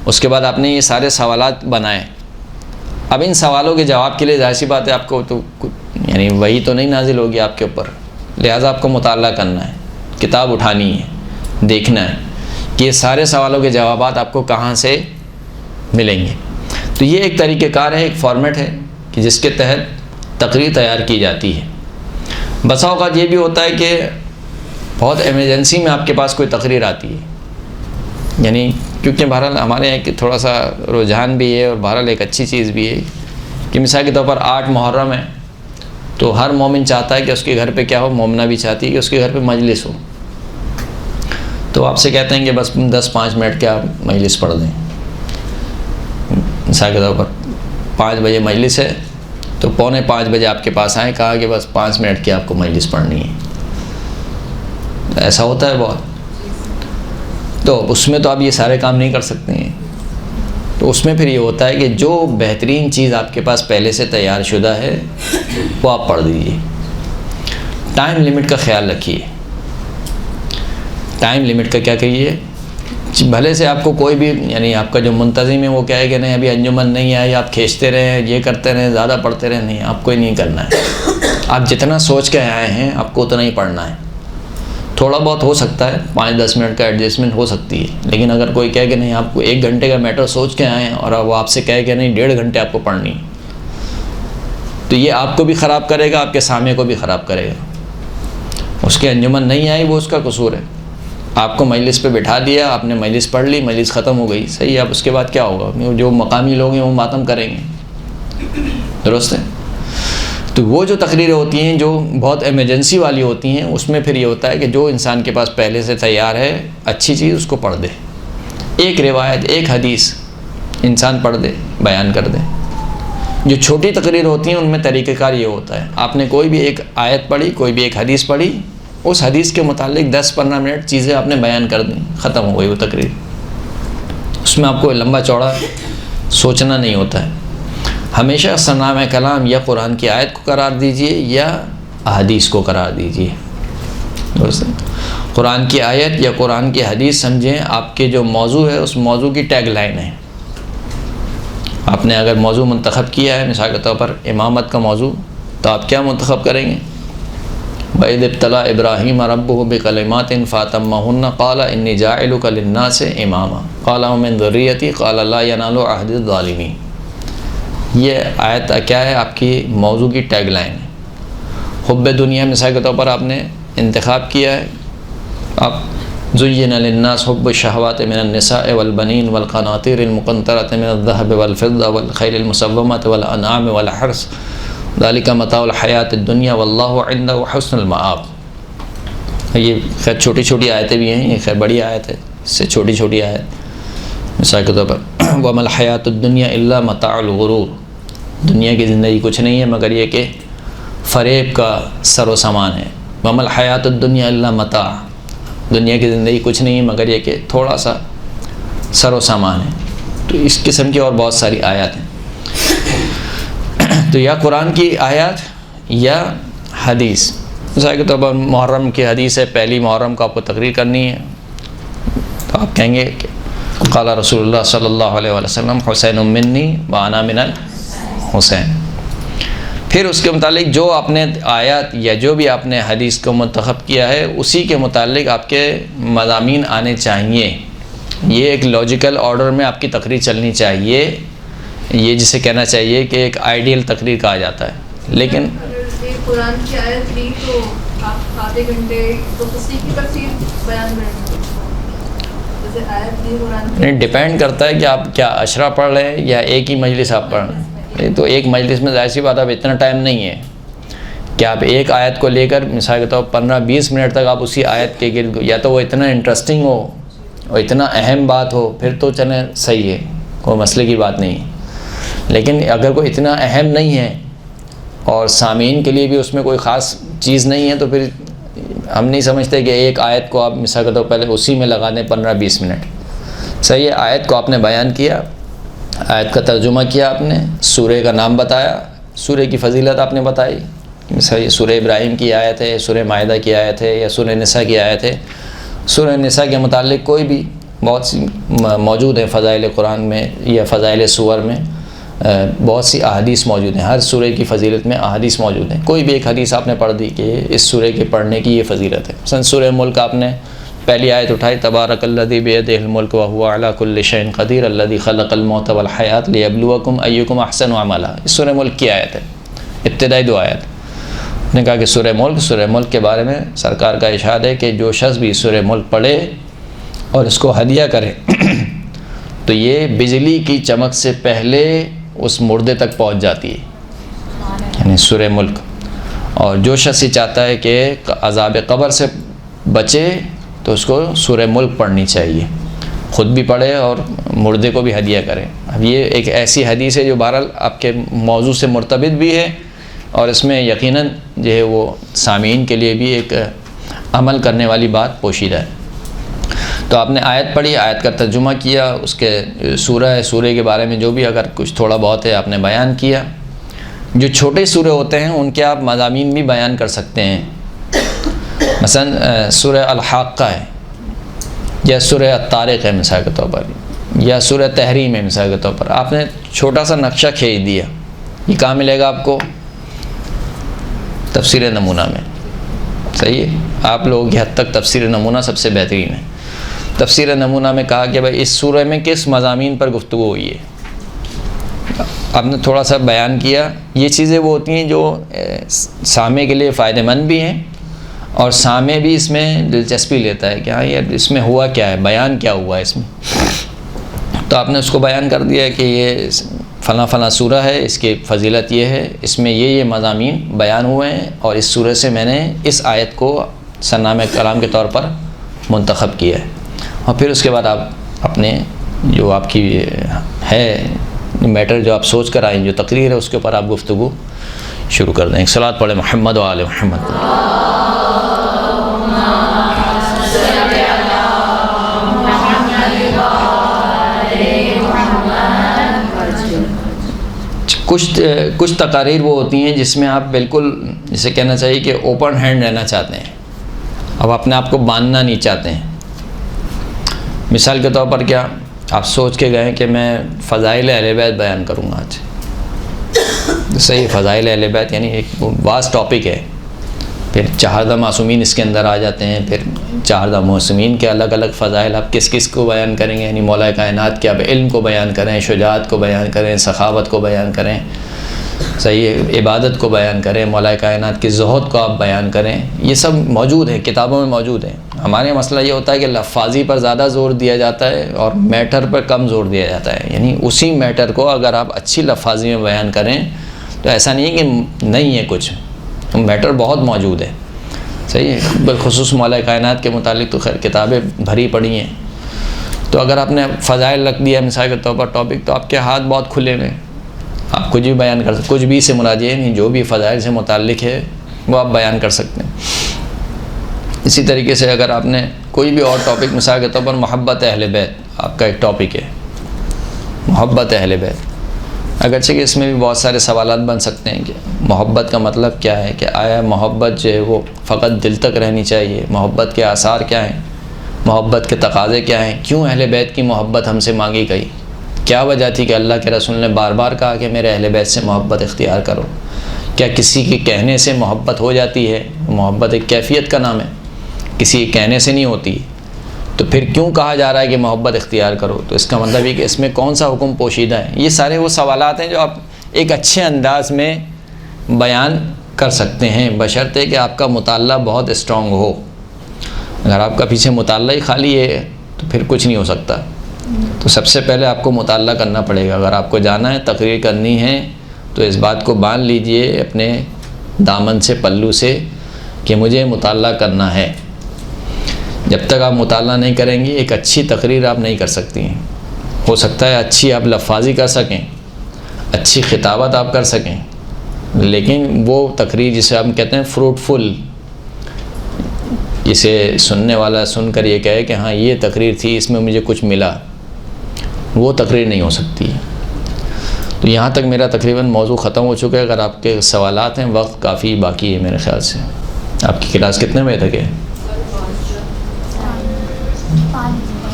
اس کے بعد آپ نے یہ سارے سوالات بنائے. اب ان سوالوں کے جواب کے لیے ظاہر سی بات ہے آپ کو تو یعنی وہی تو نہیں نازل ہوگی آپ کے اوپر، لہٰذا آپ کو مطالعہ کرنا ہے، کتاب اٹھانی ہے، دیکھنا ہے کہ یہ سارے سوالوں کے جوابات آپ کو کہاں سے ملیں گے۔ تو یہ ایک طریقہ کار ہے، ایک فارمیٹ ہے کہ جس کے تحت تقریر تیار کی جاتی ہے۔ بسا اوقات یہ بھی ہوتا ہے کہ بہت ایمرجنسی میں آپ کے پاس کوئی تقریر آتی ہے، یعنی کیونکہ بہرحال ہمارے یہاں کہ تھوڑا سا رجحان بھی ہے اور بہرحال ایک اچھی چیز بھی ہے کہ مثال کے طور پر 8 محرم ہے تو ہر مومن چاہتا ہے کہ اس کے گھر پہ کیا ہو، مومنہ بھی چاہتی ہے کہ اس کے گھر پہ مجلس ہو، تو آپ سے کہتے ہیں کہ بس 10-5 منٹ کے آپ مجلس پڑھ دیں۔ مثال کے طور پر 5 بجے مجلس ہے تو 4:45 بجے آپ کے پاس آئیں، کہا کہ بس 5 منٹ کی آپ کو مجلس پڑھنی ہے۔ ایسا ہوتا ہے بہت، تو اس میں تو آپ یہ سارے کام نہیں کر سکتے ہیں، تو اس میں پھر یہ ہوتا ہے کہ جو بہترین چیز آپ کے پاس پہلے سے تیار شدہ ہے وہ آپ پڑھ دیجیے۔ ٹائم لیمٹ کا خیال رکھیے، ٹائم لیمٹ کا کیا کہیے، بھلے سے آپ کو کوئی بھی یعنی آپ کا جو منتظم ہے وہ کہے کہ نہیں ابھی انجمن نہیں آئی، آپ کھینچتے رہیں، یہ کرتے رہیں، زیادہ پڑھتے رہیں، نہیں، آپ کو ہی نہیں کرنا ہے۔ آپ جتنا سوچ کے آئے ہیں آپ کو اتنا ہی پڑھنا ہے۔ تھوڑا بہت ہو سکتا ہے 5-10 منٹ کا ایڈجسٹمنٹ ہو سکتی ہے، لیکن اگر کوئی کہے کہ نہیں آپ کو 1 گھنٹے کا میٹر سوچ کے آئے ہیں اور وہ آپ سے کہے کہ نہیں 1.5 گھنٹے آپ کو پڑھنی ہے، تو یہ آپ کو بھی خراب کرے گا، آپ کے سامنے کو بھی خراب کرے گا۔ اس کی انجمن نہیں آئی وہ اس کا قصور ہے، آپ کو مجلس پہ بٹھا دیا، آپ نے مجلس پڑھ لی، مجلس ختم ہو گئی، صحیح ہے، اب اس کے بعد کیا ہوگا، جو مقامی لوگ ہیں وہ ماتم کریں گے، درست ہے۔ تو وہ جو تقریریں ہوتی ہیں جو بہت ایمرجنسی والی ہوتی ہیں، اس میں پھر یہ ہوتا ہے کہ جو انسان کے پاس پہلے سے تیار ہے اچھی چیز اس کو پڑھ دے، ایک روایت، ایک حدیث انسان پڑھ دے، بیان کر دے۔ جو چھوٹی تقریر ہوتی ہیں ان میں طریقہ کار یہ ہوتا ہے، آپ نے کوئی بھی ایک آیت پڑھی، کوئی بھی ایک حدیث پڑھی، اس حدیث کے متعلق 10-15 منٹ چیزیں آپ نے بیان کر دیں، ختم ہو گئی وہ تقریر۔ اس میں آپ کو لمبا چوڑا سوچنا نہیں ہوتا ہے۔ ہمیشہ ثناء کلام یا قرآن کی آیت کو قرار دیجئے یا احادیث کو قرار دیجئے، قرآن کی آیت یا قرآن کی حدیث سمجھیں آپ کے جو موضوع ہے اس موضوع کی ٹیگ لائن ہے۔ آپ نے اگر موضوع منتخب کیا ہے مثال کے طور پر امامت کا موضوع، تو آپ کیا منتخب کریں گے؟ وَإِذِ ابْتَلَىٰ إِبْرَاهِيمَ رَبُّهُ بِكَلِمَاتٍ فَأَتَمَّهُنَّ قَالَ إِنِّي جَاعِلُكَ لِلنَّاسِ إِمَامًا قَالَ وَمِنْ ذُرِّيَّتِي قَالَ لَا يَنَالُ عَهْدِ الظَّالِمِينَ۔ یہ آیت کیا ہے؟ آپ کی موضوع کی ٹیگ لائن ہے۔ حب دنیا مثال کے طور پر آپ نے انتخاب کیا ہے، آپ زُيِّنَ لِلنَّاسِ حُبُّ الشَّهَوَاتِ مِنَ النِّسَاءِ وَالْبَنِينَ وَالْقَنَاطِيرِ الْمُقَنطَرَةِ مِنَ الذَّهَبِ وَالْفِضَّةِ وَالْخَيْلِ الْمُسَوَّمَةِ وَالْأَنْعَامِ وَالْحَرْثِ ذَلِكَ مَتَاعُ الْحَيَاةِ الدُّنْيَا وَاللَّهُ عِندَهُ حُسْنُ الْمَآبِ۔ یہ خیر چھوٹی چھوٹی آیتیں بھی ہیں، یہ خیر بڑی آیت ہے، اس سے چھوٹی چھوٹی آیت مثال کے طور پر وَمَا الْحَيَاةُ الدُّنْيَا إِلَّا مَتَاعُ الْغُرُورِ، دنیا کی زندگی کچھ نہیں ہے مگر یہ کہ فریب کا سر و سامان ہے۔ وَمَا الْحَيَاةُ الدُّنْيَا إِلَّا مَتَاع، دنیا کی زندگی کچھ نہیں ہے مگر یہ کہ تھوڑا سا سر و سامان ہے۔ تو اس قسم کی اور بہت ساری آیات ہیں۔ تو یا قرآن کی آیات یا حدیث، مثال کے طور پر محرم کی حدیث ہے، پہلی محرم کو آپ کو تقریر کرنی ہے، تو آپ کہیں گے کہ قال رسول اللہ صلی اللہ علیہ وسلم حسین منی وانا من الحسین۔ پھر اس کے متعلق جو آپ نے آیات یا جو بھی آپ نے حدیث کو منتخب کیا ہے اسی کے متعلق آپ کے مضامین آنے چاہیے۔ یہ ایک لاجیکل آرڈر میں آپ کی تقریر چلنی چاہیے، یہ جسے کہنا چاہیے کہ ایک آئیڈیل تقریر کہا جاتا ہے۔ لیکن قرآن کی آیت لی تو آپ آدھے گھنٹے تو اسی کی تفسیر بیان کریں گے، جیسے آیت لی قرآن کی، نہیں، ڈیپینڈ کرتا ہے کہ آپ کیا اشرا پڑھ رہے ہیں یا ایک ہی مجلس آپ پڑھ رہے ہیں۔ تو ایک مجلس میں ظاہر سی بات اب اتنا ٹائم نہیں ہے کہ آپ ایک آیت کو لے کر مثال کے طور پر 15-20 منٹ تک آپ اسی آیت کے گرد، یا تو وہ اتنا انٹرسٹنگ ہو اور اتنا اہم بات ہو پھر تو چلیں صحیح ہے، کوئی مسئلے کی بات نہیں ہے۔ لیکن اگر کوئی اتنا اہم نہیں ہے اور سامعین کے لیے بھی اس میں کوئی خاص چیز نہیں ہے تو پھر ہم نہیں سمجھتے کہ ایک آیت کو آپ مثال کے طور پر پہلے اسی میں لگا دیں 15-20 منٹ۔ صحیح ہے، آیت کو آپ نے بیان کیا، آیت کا ترجمہ کیا، آپ نے سورہ کا نام بتایا، سورہ کی فضیلت آپ نے بتائی، مثلا یہ سورہ ابراہیم کی آیت ہے، سورہ مائدہ کی آیت ہے یا سورہ نساء کی آیت ہے۔ سورہ نساء کے متعلق کوئی بھی بہت سی موجود ہیں فضائل قرآن میں یا فضائل سور میں، بہت سی احادیث موجود ہیں، ہر سورہ کی فضیلت میں احادیث موجود ہیں. کوئی بھی ایک حدیث آپ نے پڑھ دی کہ اس سورہ کے پڑھنے کی یہ فضیلت ہے. مثلا سورہ ملک آپ نے پہلی آیت اٹھائی، تبارک الذی بیدہ الملک وہو علی کل شیء قدیر الذی خلق الموت والحیات لیبلوکم ایکم احسن عملا. اس سورہ ملک کی آیت ہے، ابتدائی 2 آیت نے کہا کہ سورہ ملک کے بارے میں سرکار کا ارشاد ہے کہ جو شخص بھی سورہ ملک پڑھے اور اس کو ہدیہ کرے تو یہ بجلی کی چمک سے پہلے اس مردے تک پہنچ جاتی ہے، یعنی سورہ ملک. اور جو شخص یہ چاہتا ہے کہ عذاب قبر سے بچے تو اس کو سورہ ملک پڑھنی چاہیے، خود بھی پڑھے اور مردے کو بھی ہدیہ کرے. اب یہ ایک ایسی حدیث ہے جو بہرحال آپ کے موضوع سے مرتبط بھی ہے، اور اس میں یقیناً جو ہے وہ سامعین کے لیے بھی ایک عمل کرنے والی بات پوشیدہ ہے. تو آپ نے آیت پڑھی، آیت کا ترجمہ کیا، اس کے سورہ کے بارے میں جو بھی اگر کچھ تھوڑا بہت ہے آپ نے بیان کیا. جو چھوٹے سورے ہوتے ہیں ان کے آپ مضامین بھی بیان کر سکتے ہیں. مثلا سورہ الحاقہ ہے، یا سورہ الطارق ہے مثال کے طور پر، یا سورہ تحریم ہے مثال کے طور پر. آپ نے چھوٹا سا نقشہ کھینچ دیا، یہ کہاں ملے گا آپ کو؟ تفسیر نمونہ میں. صحیح ہے، آپ لوگوں کی حد تک تفسیر نمونہ سب سے بہترین ہے. تفسیر نمونہ میں کہا کہ بھائی اس سورہ میں کس مضامین پر گفتگو ہوئی ہے، آپ نے تھوڑا سا بیان کیا. یہ چیزیں وہ ہوتی ہیں جو سامع کے لیے فائدہ مند بھی ہیں، اور سامع بھی اس میں دلچسپی لیتا ہے کہ ہاں یار اس میں ہوا کیا ہے، بیان کیا ہوا ہے اس میں. تو آپ نے اس کو بیان کر دیا کہ یہ فلاں فلاں سورہ ہے، اس کی فضیلت یہ ہے، اس میں یہ مضامین بیان ہوئے ہیں، اور اس سورہ سے میں نے اس آیت کو سرنامہ کلام کے طور پر منتخب کیا ہے. اور پھر اس کے بعد آپ اپنے جو آپ کی ہے میٹر جو آپ سوچ کر آئیں، جو تقریر ہے، اس کے اوپر آپ گفتگو شروع کر دیں. صلوات پڑھیں محمد و آل محمد. کچھ تقاریر وہ ہوتی ہیں جس میں آپ بالکل جسے کہنا چاہیے کہ اوپن ہینڈ رہنا چاہتے ہیں، اب اپنے آپ کو باندھنا نہیں چاہتے ہیں. مثال کے طور پر کیا آپ سوچ کے گئے کہ میں فضائل اہل بیت بیان کروں گا آج. صحیح، فضائل اہل بیت یعنی ایک واس ٹاپک ہے. پھر 4 معصومین اس کے اندر آ جاتے ہیں، پھر 4 معصومین کے الگ الگ فضائل آپ کس کس کو بیان کریں گے، یعنی مولا کائنات کے آپ علم کو بیان کریں، شجاعت کو بیان کریں، سخاوت کو بیان کریں، صحیح، عبادت کو بیان کریں، مولا کائنات کی زہد کو آپ بیان کریں. یہ سب موجود ہے، کتابوں میں موجود ہے. ہمارے مسئلہ یہ ہوتا ہے کہ لفاظی پر زیادہ زور دیا جاتا ہے اور میٹر پر کم زور دیا جاتا ہے. یعنی اسی میٹر کو اگر آپ اچھی لفاظی میں بیان کریں تو ایسا نہیں ہے کہ نہیں ہے کچھ، میٹر بہت موجود ہے. صحیح ہے، بالخصوص مولا کائنات کے متعلق تو خیر کتابیں بھری پڑی ہیں. تو اگر آپ نے فضائل رکھ دیا مثال کے طور پر ٹاپک، تو آپ کے ہاتھ بہت کھلے ہوئے، آپ کچھ بھی بیان کر سکتے. کچھ بھی سے مراد یہ نہیں، جو بھی فضائل سے متعلق ہے وہ آپ بیان کر سکتے ہیں. اسی طریقے سے اگر آپ نے کوئی بھی اور ٹاپک مثال کے طور پر محبت اہل بیت آپ کا ایک ٹاپک ہے، محبت اہل بیت، اگرچہ کہ اس میں بھی بہت سارے سوالات بن سکتے ہیں کہ محبت کا مطلب کیا ہے، کہ آیا محبت جو ہے وہ فقط دل تک رہنی چاہیے، محبت کے آثار کیا ہیں، محبت کے تقاضے کیا ہیں، کیوں اہل بیت کی محبت ہم سے مانگی گئی، کیا وجہ تھی کہ اللہ کے رسول نے بار بار کہا کہ میرے اہل بیت سے محبت اختیار کرو. کیا کسی کے کہنے سے محبت ہو جاتی ہے؟ محبت ایک کیفیت کا نام ہے، کسی کے کہنے سے نہیں ہوتی. تو پھر کیوں کہا جا رہا ہے کہ محبت اختیار کرو؟ تو اس کا مطلب یہ کہ اس میں کون سا حکم پوشیدہ ہے. یہ سارے وہ سوالات ہیں جو آپ ایک اچھے انداز میں بیان کر سکتے ہیں، بشرطے کہ آپ کا مطالعہ بہت اسٹرانگ ہو. اگر آپ کا پیچھے مطالعہ ہی خالی ہے تو پھر کچھ نہیں ہو سکتا. تو سب سے پہلے آپ کو مطالعہ کرنا پڑے گا. اگر آپ کو جانا ہے، تقریر کرنی ہے، تو اس بات کو باندھ لیجئے اپنے دامن سے، پلو سے، کہ مجھے مطالعہ کرنا ہے. جب تک آپ مطالعہ نہیں کریں گی ایک اچھی تقریر آپ نہیں کر سکتی ہیں. ہو سکتا ہے اچھی آپ لفاظی کر سکیں، اچھی خطابت آپ کر سکیں، لیکن وہ تقریر جسے ہم کہتے ہیں فروٹفل، جسے سننے والا سن کر یہ کہے کہ ہاں یہ تقریر تھی، اس میں مجھے کچھ ملا، وہ تقریر نہیں ہو سکتی. تو یہاں تک میرا تقریباً موضوع ختم ہو چکا ہے. اگر آپ کے سوالات ہیں، وقت کافی باقی ہے میرے خیال سے. آپ کی کلاس کتنے بجے تک ہے؟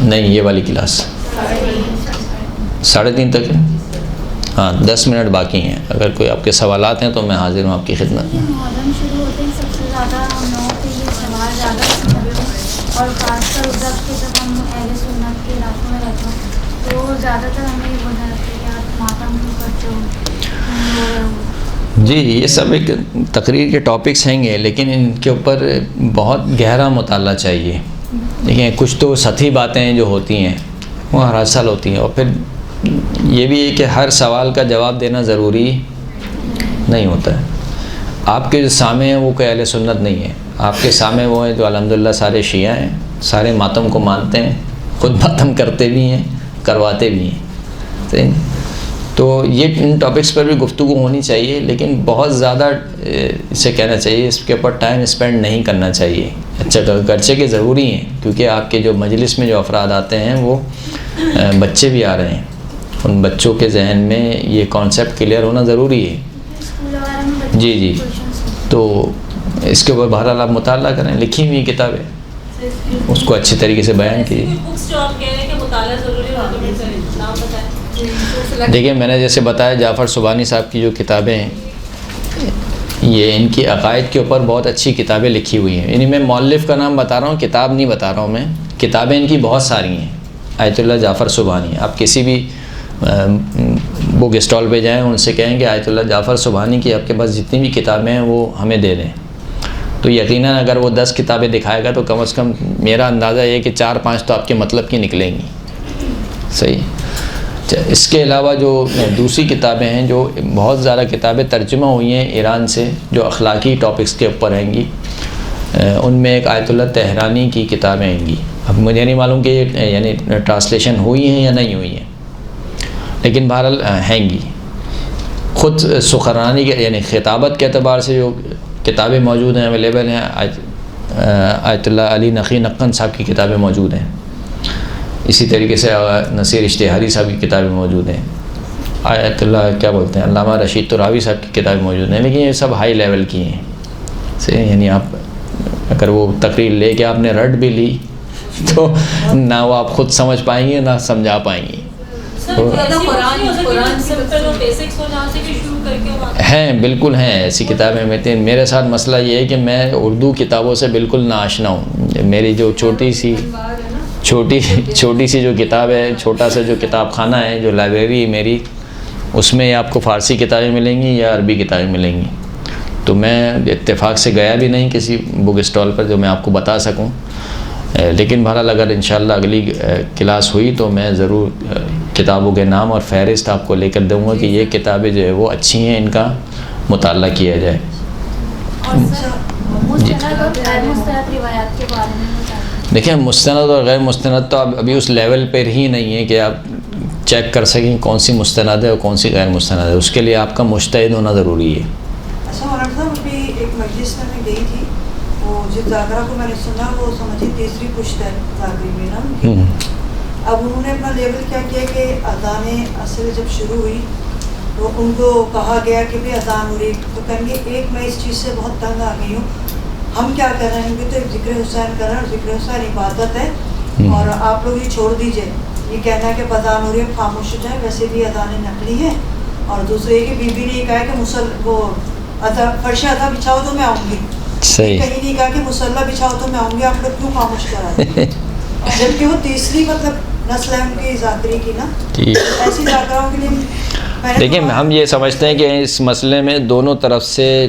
نہیں، یہ والی کلاس 3:30 تک ہے. ہاں 10 منٹ باقی ہیں، اگر کوئی آپ کے سوالات ہیں تو میں حاضر ہوں آپ کی خدمت میں۔ محرم شروع ہوتے ہی سب سے زیادہ ہم لوگوں کے یہ سوال زیادہ ہوتے ہیں، اور خاص کر ادھر کے جب ہم اہل سنت کے علاقوں میں رہتے ہیں تو زیادہ تر ہمیں یہ بولا جاتا ہے کہ آپ ماتم کیوں کرتے ہو۔ جی یہ سب ایک تقریر کے ٹاپکس ہیں گے، لیکن ان کے اوپر بہت گہرا مطالعہ چاہیے۔ دیکھیں کچھ تو سطحی باتیں جو ہوتی ہیں وہ ہر سال ہوتی ہیں، اور پھر یہ بھی ہے کہ ہر سوال کا جواب دینا ضروری نہیں ہوتا ہے۔ آپ کے جو سامع ہیں وہ کوئی اہل سنت نہیں ہے، آپ کے سامع وہ ہیں جو الحمدللہ سارے شیعہ ہیں، سارے ماتم کو مانتے ہیں، خود ماتم کرتے بھی ہیں، کرواتے بھی ہیں، صحیح۔ تو یہ ان ٹاپکس پر بھی گفتگو ہونی چاہیے، لیکن بہت زیادہ اسے کہنا چاہیے، اس کے اوپر ٹائم اسپینڈ نہیں کرنا چاہیے۔ اچھا گرچہ کہ ضروری ہیں، کیونکہ آپ کے جو مجلس میں جو افراد آتے ہیں وہ بچے بھی آ رہے ہیں، ان بچوں کے ذہن میں یہ کانسیپٹ کلیئر ہونا ضروری ہے۔ اسکول وغیرہ میں جی جی، تو اس کے اوپر بہرحال آپ مطالعہ کریں، لکھی ہوئی کتابیں اس کو اچھی طریقے سے بیان کیجیے۔ بکس جو آپ کہہ رہے ہیں کہ مطالعہ ضروری ہے، نام بتائیں۔ دیکھیں میں نے جیسے بتایا جعفر سبحانی صاحب کی جو کتابیں ہیں، یہ ان کی عقائد کے اوپر بہت اچھی کتابیں لکھی ہوئی ہیں، یعنی میں مؤلف کا نام بتا رہا ہوں، کتاب نہیں بتا رہا ہوں میں، کتابیں ان کی بہت ساری ہیں۔ آیت اللہ جعفر سبحانی، آپ کسی بھی بک اسٹال پہ جائیں، ان سے کہیں کہ آیت اللہ جعفر سبحانی کی آپ کے پاس جتنی بھی کتابیں ہیں وہ ہمیں دے دیں، تو یقیناً اگر وہ 10 کتابیں دکھائے گا تو کم از کم میرا اندازہ یہ کہ 4-5 تو آپ کے مطلب کی نکلیں گی، صحیح۔ اس کے علاوہ جو دوسری کتابیں ہیں، جو بہت زیادہ کتابیں ترجمہ ہوئی ہیں ایران سے جو اخلاقی ٹاپکس کے اوپر ہیں گی، ان میں ایک آیت اللہ تہرانی کی کتابیں ہیں گی۔ اب مجھے نہیں معلوم کہ یہ یعنی ٹرانسلیشن ہوئی ہیں یا نہیں ہوئی ہیں، لیکن بہرحال ہیں گی۔ خود سخرانی کے یعنی خطابت کے اعتبار سے جو کتابیں موجود ہیں، اویلیبل ہیں، آیت اللہ علی نقی نقن صاحب کی کتابیں موجود ہیں، اسی طریقے سے نصیر اشتہاری صاحب کی کتابیں موجود ہیں، آیت اللہ کیا بولتے ہیں علامہ رشید تراوی صاحب کی کتابیں موجود ہیں، لیکن یہ سب ہائی لیول کی ہیں، صحیح۔ یعنی آپ اگر وہ تقریر لے کے آپ نے رٹ بھی لی تو نہ وہ آپ خود سمجھ پائیں گے نہ سمجھا پائیں گے۔ ہیں بالکل ہیں ایسی کتابیں میں، میرے ساتھ مسئلہ یہ ہے کہ میں اردو کتابوں سے بالکل ناآشنا ہوں۔ میری جو چھوٹی سی جو کتاب ہے، چھوٹا سا جو کتاب خانہ ہے، جو لائبریری ہے میری، اس میں آپ کو فارسی کتابیں ملیں گی یا عربی کتابیں ملیں گی، تو میں اتفاق سے گیا بھی نہیں کسی بک اسٹال پر جو میں آپ کو بتا سکوں، لیکن بہرحال اگر انشاءاللہ اگلی کلاس ہوئی تو میں ضرور کتابوں کے نام اور فہرست آپ کو لے کر دوں گا کہ یہ کتابیں جو ہے وہ اچھی ہیں، ان کا مطالعہ کیا جائے۔ مستند اور غیر مستند روایات کے بارے میں بتائیں۔ دیکھیں مستند اور غیر مستند تو ابھی اس لیول پر ہی نہیں ہے کہ آپ چیک کر سکیں کون سی مستند ہے اور کون سی غیر مستند ہے، اس کے لیے آپ کا مجتہد ہونا ضروری ہے۔ اچھا مولانا صاحب، ابھی ایک مجلس میں گئی تھی، وہ جس ذاکرہ کو میں نے سنا وہ سمجھی تیسری پشت ہے ذاکری میں نا، اب انہوں نے اپنا لیبل کیا کیا کہ اذان اصل جب شروع ہوئی تو ان کو کہا گیا کہ بھی اذان ہو رہی، تو کہیں گے ایک میں اس چیز سے بہت تنگ آ گئی ہوں، ہم کیا کر رہے ہیں، تو ایک ذکر حسین کر رہے ہیں اور ذکر حسین عبادت ہے، اور آپ لوگ یہ چھوڑ دیجئے، یہ کہنا ہے کہ اذان ہو رہی ہے خاموش ہو جائیں، ویسے بھی اذان نقلی ہے، اور دوسرے یہ کہ بی بی نے یہ کہا کہ وہ فرش ادا بچھاؤ تو میں آؤں گی، صحیح، کہیں نہیں کہا کہ مسلح بچھاؤ تو میں آؤں گی، آپ لوگ کیوں خاموش کرا دیں، جبکہ وہ تیسری مطلب نسل ہے ان کی ذاکری کی نا، ایسی ذاکراؤں کے لیے دیکھیں ہم یہ سمجھتے ہیں کہ اس مسئلے میں دونوں طرف سے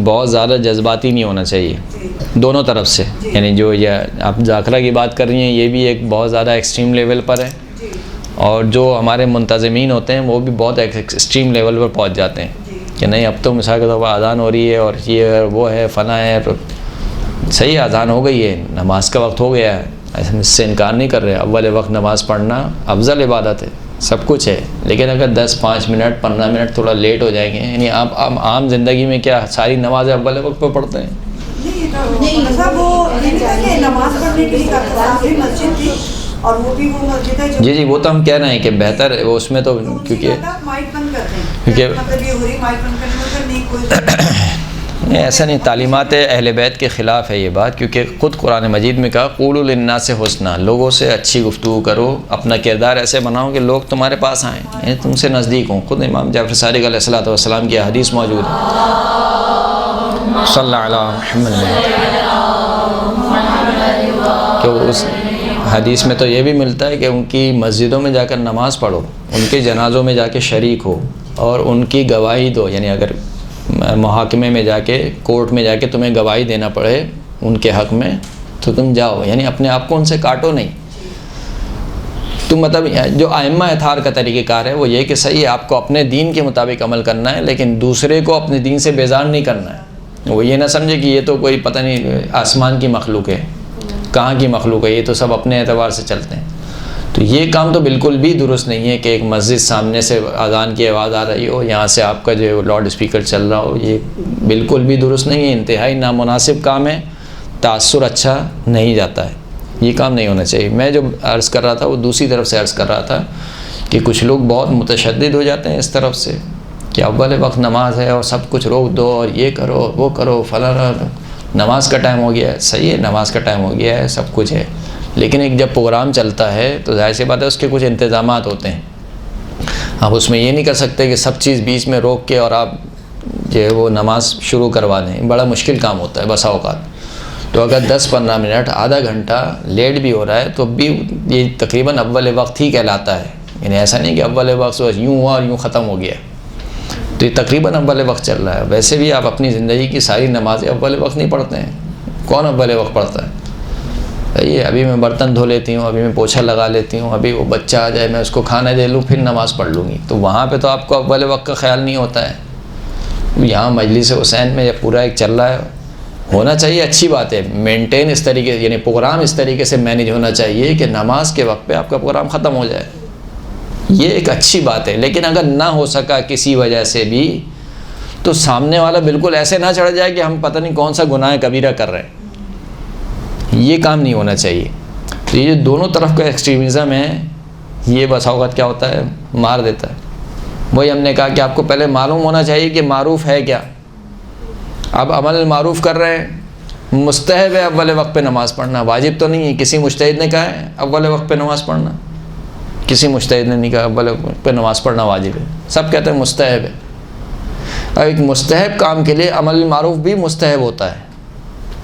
بہت زیادہ جذباتی نہیں ہونا چاہیے، دونوں طرف سے، یعنی جو یہ آپ ذاکرہ کی بات کر رہی ہیں یہ بھی ایک بہت زیادہ ایکسٹریم لیول پر ہے، اور جو ہمارے منتظمین ہوتے ہیں وہ بھی بہت ایکسٹریم لیول پر پہنچ جاتے ہیں کہ نہیں اب تو مثال کے طور پر اذان ہو رہی ہے اور یہ وہ ہے فنا ہے، صحیح اذان ہو گئی ہے، نماز کا وقت ہو گیا ہے، اس سے انکار نہیں کر رہے، اول وقت نماز پڑھنا افضل عبادت ہے، سب کچھ ہے، لیکن اگر 10-5 منٹ 15 منٹ تھوڑا لیٹ ہو جائیں گے، یعنی آپ عام زندگی میں کیا ساری نمازیں اول وقت پہ پڑھتے ہیں؟ جی وہ تو ہم کہہ رہے ہیں کہ بہتر ہے اس میں تو، کیونکہ نہیں ایسا نہیں، تعلیمات اہل بیت کے خلاف ہے یہ بات، کیونکہ خود قرآن مجید میں کہا قولوا للناس حسنا، لوگوں سے اچھی گفتگو کرو، اپنا کردار ایسے بناؤ کہ لوگ تمہارے پاس آئیں، یعنی تم سے نزدیک ہوں. خود امام جعفر صادق علیہ الصلوۃ والسلام کی حدیث موجود ہے، صلی اللہ علیہ محمد، کہ اس حدیث میں تو یہ بھی ملتا ہے کہ ان کی مسجدوں میں جا کر نماز پڑھو، ان کے جنازوں میں جا کے شریک ہو اور ان کی گواہی دو. یعنی اگر محاکمے میں جا کے، کورٹ میں جا کے تمہیں گواہی دینا پڑے ان کے حق میں تو تم جاؤ، یعنی اپنے آپ کو ان سے کاٹو نہیں. تم مطلب جو ائمہ اطہار کا طریقہ کار ہے وہ یہ کہ صحیح ہے آپ کو اپنے دین کے مطابق عمل کرنا ہے، لیکن دوسرے کو اپنے دین سے بیزار نہیں کرنا ہے. وہ یہ نہ سمجھے کہ یہ تو کوئی پتہ نہیں آسمان کی مخلوق ہے، کہاں کی مخلوق ہے، یہ تو سب اپنے اعتبار سے چلتے ہیں. تو یہ کام تو بالکل بھی درست نہیں ہے کہ ایک مسجد سامنے سے اذان کی آواز آ رہی ہو، یہاں سے آپ کا جو لاؤڈ اسپیکر چل رہا ہو، یہ بالکل بھی درست نہیں ہے، انتہائی نامناسب کام ہے، تاثر اچھا نہیں جاتا ہے، یہ کام نہیں ہونا چاہیے. میں جو عرض کر رہا تھا وہ دوسری طرف سے عرض کر رہا تھا کہ کچھ لوگ بہت متشدد ہو جاتے ہیں اس طرف سے کہ اول وقت نماز ہے اور سب کچھ روک دو اور یہ کرو وہ کرو فلاں، نماز کا ٹائم ہو گیا ہے. صحیح ہے، نماز کا ٹائم ہو گیا ہے، سب کچھ ہے، لیکن ایک جب پروگرام چلتا ہے تو ظاہر سی بات ہے اس کے کچھ انتظامات ہوتے ہیں. آپ اس میں یہ نہیں کر سکتے کہ سب چیز بیچ میں روک کے اور آپ جو ہے وہ نماز شروع کروا دیں، بڑا مشکل کام ہوتا ہے بسا اوقات. تو اگر 10-15 منٹ آدھا گھنٹہ لیٹ بھی ہو رہا ہے تو بھی یہ تقریباً اول وقت ہی کہلاتا ہے. یعنی ایسا نہیں کہ اول وقت یوں ہوا اور یوں ختم ہو گیا، تو یہ تقریباً اول وقت چل رہا ہے. ویسے بھی آپ اپنی زندگی کی ساری نمازیں اول وقت نہیں پڑھتے ہیں، کون اول وقت پڑھتا ہے؟ یہ ابھی میں برتن دھو لیتی ہوں، ابھی میں پوچھا لگا لیتی ہوں، ابھی وہ بچہ آ جائے میں اس کو کھانا دے لوں پھر نماز پڑھ لوں گی. تو وہاں پہ تو آپ کو اول وقت کا خیال نہیں ہوتا ہے. یہاں مجلس حسین میں یہ پورا ایک چل رہا ہے، ہونا چاہیے، اچھی بات ہے، مینٹین اس طریقے، یعنی پروگرام اس طریقے سے مینیج ہونا چاہیے کہ نماز کے وقت پہ آپ کا پروگرام ختم ہو جائے، یہ ایک اچھی بات ہے. لیکن اگر نہ ہو سکا کسی وجہ سے بھی تو سامنے والا بالکل ایسے نہ چڑھ جائے کہ ہم پتہ نہیں کون سا گناہ کبیرہ کر رہے ہیں، یہ کام نہیں ہونا چاہیے. تو یہ جو دونوں طرف کا ایکسٹریمزم ہے یہ بس اوقات کیا ہوتا ہے، مار دیتا ہے. وہی ہم نے کہا کہ آپ کو پہلے معلوم ہونا چاہیے کہ معروف ہے کیا. اب عمل معروف کر رہے ہیں، مستحب ہے اول وقت پہ نماز پڑھنا، واجب تو نہیں ہے. کسی مجتہد نے کہا ہے اول وقت پہ نماز پڑھنا؟ کسی مجتہد نے نہیں کہا اول وقت پہ نماز پڑھنا واجب ہے، سب کہتے ہیں مستحب ہے. اب ایک مستحب کام کے لیے عمل معروف بھی مستحب ہوتا ہے،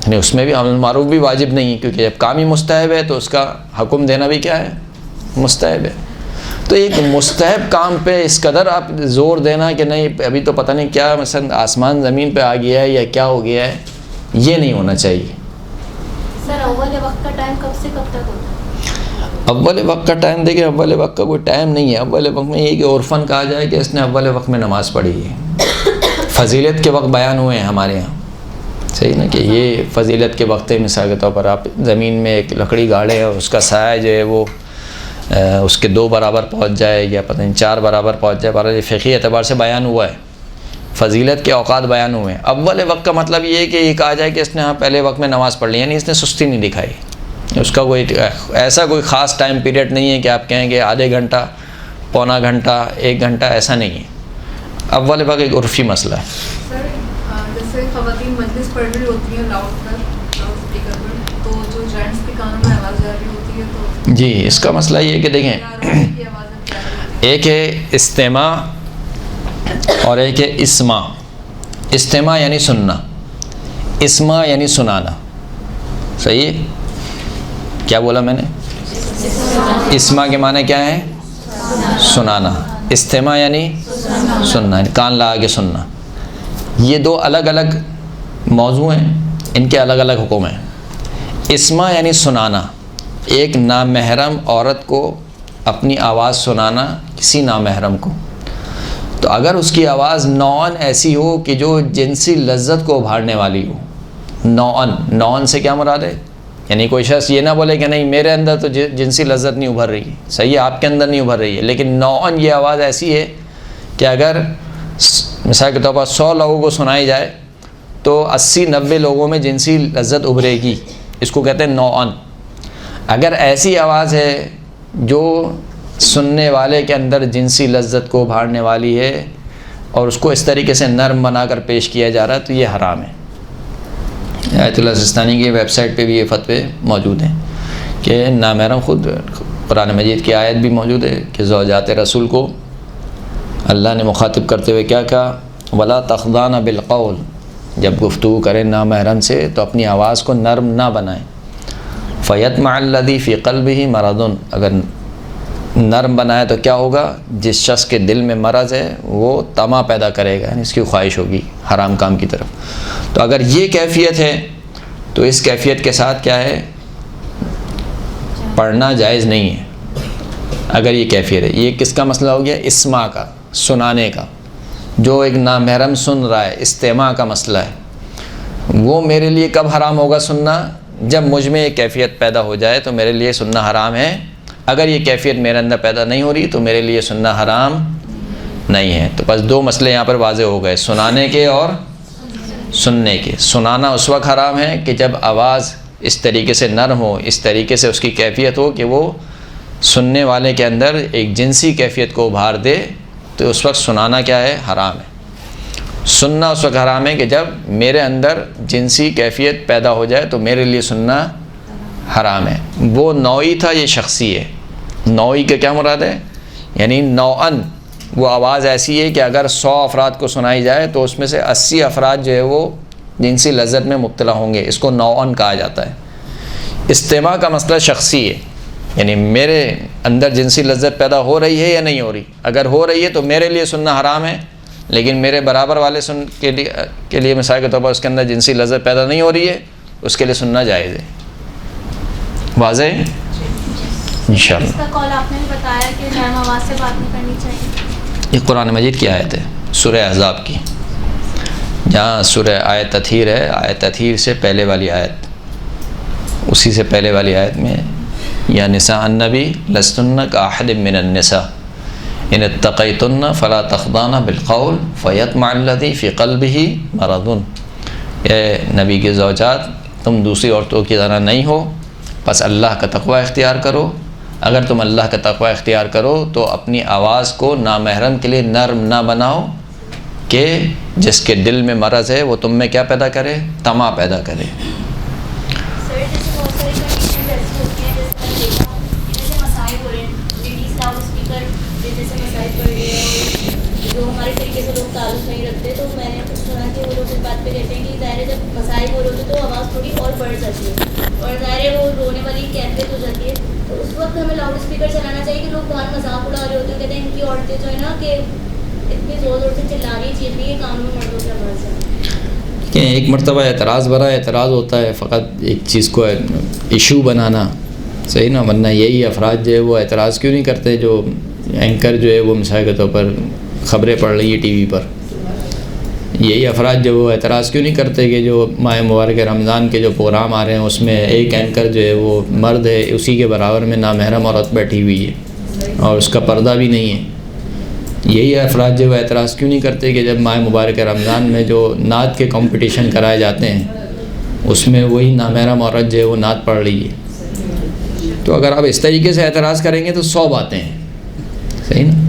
یعنی اس میں بھی عمل معروف بھی واجب نہیں ہے، کیونکہ جب کام ہی مستحب ہے تو اس کا حکم دینا بھی کیا ہے، مستحب ہے. تو ایک مستحب کام پہ اس قدر آپ زور دینا کہ نہیں ابھی تو پتہ نہیں کیا مثلا آسمان زمین پہ آ گیا ہے یا کیا ہو گیا ہے، یہ نہیں ہونا چاہیے. سر اول وقت کا ٹائم کب سے کب تک ہوتا ہے؟ اول وقت کا ٹائم دیکھیں، اول وقت کا کوئی ٹائم نہیں ہے. اول وقت میں یہ کہ عرفاً کہا جائے کہ اس نے اول وقت میں نماز پڑھی ہے. فضیلت کے وقت بیان ہوئے ہیں ہمارے یہاں، صحیح نا، کہ یہ فضیلت کے وقت ہے. مثال کے طور پر آپ زمین میں ایک لکڑی گاڑیں اور اس کا سایہ جو ہے وہ اس کے 2 برابر پہنچ جائے یا پتہ نہیں 4 برابر پہنچ جائے، برابر فقہی اعتبار سے بیان ہوا ہے، فضیلت کے اوقات بیان ہوئے ہیں. اول وقت کا مطلب یہ ہے کہ یہ کہا جائے کہ اس نے پہلے وقت میں نماز پڑھ لی، یعنی اس نے سستی نہیں دکھائی. اس کا کوئی ایسا کوئی خاص ٹائم پیریڈ نہیں ہے کہ آپ کہیں گے آدھے گھنٹہ، پونا گھنٹہ، 1 گھنٹہ، ایسا نہیں ہے. اول وقت ایک عرفی مسئلہ ہے. سر جیسے خواتین مجلس پڑھ رہی ہوتی ہیں لاؤڈ پر اسپیکر پر، تو جو جینٹس کے کانوں میں آواز جا رہی ہوتی ہے تو جی اس کا مسئلہ یہ ہے کہ دیکھیں، ایک ہے استماع اور ایک ہے اسماع. استماع یعنی سننا، اسماع یعنی سنانا. صحیح ہے؟ کیا بولا میں نے؟ اسماع کے معنی کیا ہے؟ سنانا. استماع یعنی سننا، کان لگا کے سننا. یہ 2 الگ الگ موضوع ہیں، ان کے الگ الگ حکم ہیں. اسماع یعنی سنانا، ایک نامحرم عورت کو اپنی آواز سنانا کسی نامحرم کو. تو اگر اس کی آواز نوعاً ایسی ہو کہ جو جنسی لذت کو ابھارنے والی ہو، نوعاً سے کیا مراد ہے؟ یعنی کوئی شخص یہ نہ بولے کہ نہیں میرے اندر تو جنسی لذت نہیں ابھر رہی، صحیح ہے آپ کے اندر نہیں ابھر رہی ہے، لیکن نوعاً یہ آواز ایسی ہے کہ اگر مثال کے طور پر 100 لوگوں کو سنائی جائے تو 80-90 لوگوں میں جنسی لذت ابھرے گی. اس کو کہتے ہیں نوعاً. اگر ایسی آواز ہے جو سننے والے کے اندر جنسی لذت کو ابھارنے والی ہے اور اس کو اس طریقے سے نرم بنا کر پیش کیا جا رہا ہے تو یہ حرام ہے۔ آیت اللہ سستانی کی ویب سائٹ پہ بھی یہ فتوے موجود ہیں کہ نامحرم، خود قرآن مجید کی آیت بھی موجود ہے کہ زوجات رسول کو اللہ نے مخاطب کرتے ہوئے کیا کہا، ولا تخضعن بالقول، جب گفتگو کریں نامحرم سے تو اپنی آواز کو نرم نہ بنائیں، فیطمع الذی فی قلبہ مرض، اگر نرم بنائے تو کیا ہوگا، جس شخص کے دل میں مرض ہے وہ طمع پیدا کرے گا، یعنی اس کی خواہش ہوگی حرام کام کی طرف۔ تو اگر یہ کیفیت ہے تو اس کیفیت کے ساتھ کیا ہے، پڑھنا جائز نہیں ہے۔ اگر یہ کیفیت ہے، یہ کس کا مسئلہ ہو گیا، اسماع کا، سنانے کا، جو ایک نامحرم سن رہا ہے، استماع کا مسئلہ ہے، وہ میرے لیے کب حرام ہوگا سننا، جب مجھ میں یہ کیفیت پیدا ہو جائے تو میرے لیے سننا حرام ہے۔ اگر یہ کیفیت میرے اندر پیدا نہیں ہو رہی تو میرے لیے سننا حرام نہیں ہے۔ تو بس دو مسئلے یہاں پر واضح ہو گئے، سنانے کے اور سننے کے۔ سنانا اس وقت حرام ہے کہ جب آواز اس طریقے سے نرم ہو، اس طریقے سے اس کی کیفیت ہو کہ وہ سننے والے کے اندر ایک جنسی کیفیت کو ابھار دے، تو اس وقت سنانا کیا ہے، حرام ہے۔ سننا اس وقت حرام ہے کہ جب میرے اندر جنسی کیفیت پیدا ہو جائے تو میرے لیے سننا حرام ہے۔ وہ نوعی تھا، یہ شخصی ہے۔ نوعی کا کیا مراد ہے، یعنی نوعاً وہ آواز ایسی ہے کہ اگر 100 افراد کو سنائی جائے تو اس میں سے 80 افراد جو ہے وہ جنسی لذت میں مبتلا ہوں گے، اس کو نوعاً کہا جاتا ہے۔ استماع کا مسئلہ شخصی ہے، یعنی میرے اندر جنسی لذت پیدا ہو رہی ہے یا نہیں ہو رہی، اگر ہو رہی ہے تو میرے لیے سننا حرام ہے، لیکن میرے برابر والے کے لیے مثال کے طور پر اس کے اندر جنسی لذت پیدا نہیں ہو رہی ہے، اس کے لیے سننا جائز ہے۔ واضح ہے انشاءاللہ۔ اس کا قول آپ نے بتایا کہ نرم آواز سے بات نہیں کرنی چاہیے، یہ قرآن مجید کی آیت ہے، سورہ احزاب کی، جہاں سورہ آیت تطہیر ہے، آیت تطہیر سے پہلے والی آیت، اسی سے پہلے والی آیت میں یا نساء النبی لستن کاحد من النساء ان اتقیتن فلا تخضعن بالقول فیطمع الذی فی قلبہ مرض، اے نبی کے زوجات تم دوسری عورتوں کی طرح نہیں ہو، بس اللہ کا تقوی اختیار کرو۔ اگر تم اللہ کا تقوی اختیار کرو تو اپنی آواز کو نامحرم کے لیے نرم نہ بناؤ کہ جس کے دل میں مرض ہے وہ تم میں کیا پیدا کرے، طمع پیدا کرے۔ سر جیسے بہت ساری کنڈیشنز ایسی ہوتی ہیں، جیسے میں نے دیکھا جیسے مسائل ہو رہے ہیں، لیڈیز لاؤڈ اسپیکر جیسے مسائل پڑھ رہے ہیں جو ہمارے طریقے سے لوگ تعلق نہیں رکھتے، تو میں نے کچھ سنا کہ وہ لوگ اس بات پہ کہتے ہیں کہ ظاہر ہے جب مسائل ہو رہے ہوتے تو آواز تھوڑی اور بڑھ جاتی ہے اور ظاہر ہے وہ رونے والی کیفیت ہو جاتی ہے، تو اس وقت ہمیں لاؤڈ اسپیکر چلانا چاہیے کہ لوگ باہر مذاق اڑا رہے ہوتے ہیں، کہتے ہیں ان کی عورتیں جو ہے نا کہ اتنی زور زور سے چلا رہی چیز بھی یہ کام میں مردوں کی آواز ہے۔ کہ ایک مرتبہ اعتراض بھرا اعتراض ہوتا ہے، فقط ایک چیز کو ایشو بنانا صحیح نا، ورنہ یہی افراد جو ہے وہ اعتراض کیوں نہیں کرتے، جو اینکر جو ہے وہ مثال کے طور پر خبریں پڑھ رہی ہے ٹی وی پر، یہی افراد جو وہ اعتراض کیوں نہیں کرتے کہ جو ماہ مبارک رمضان کے جو پروگرام آ رہے ہیں اس میں ایک اینکر جو ہے وہ مرد ہے، اسی کے برابر میں نامحرم عورت بیٹھی ہوئی ہے اور اس کا پردہ بھی نہیں ہے۔ یہی افراد جو وہ اعتراض کیوں نہیں کرتے کہ جب ماہ مبارک رمضان میں جو نعت کے کمپٹیشن کرائے جاتے ہیں اس میں وہی نامحرم عورت جو ہے وہ نعت پڑھ رہی ہے۔ تو اگر آپ اس طریقے سے اعتراض کریں گے تو 100 باتیں ہیں، صحیح نا،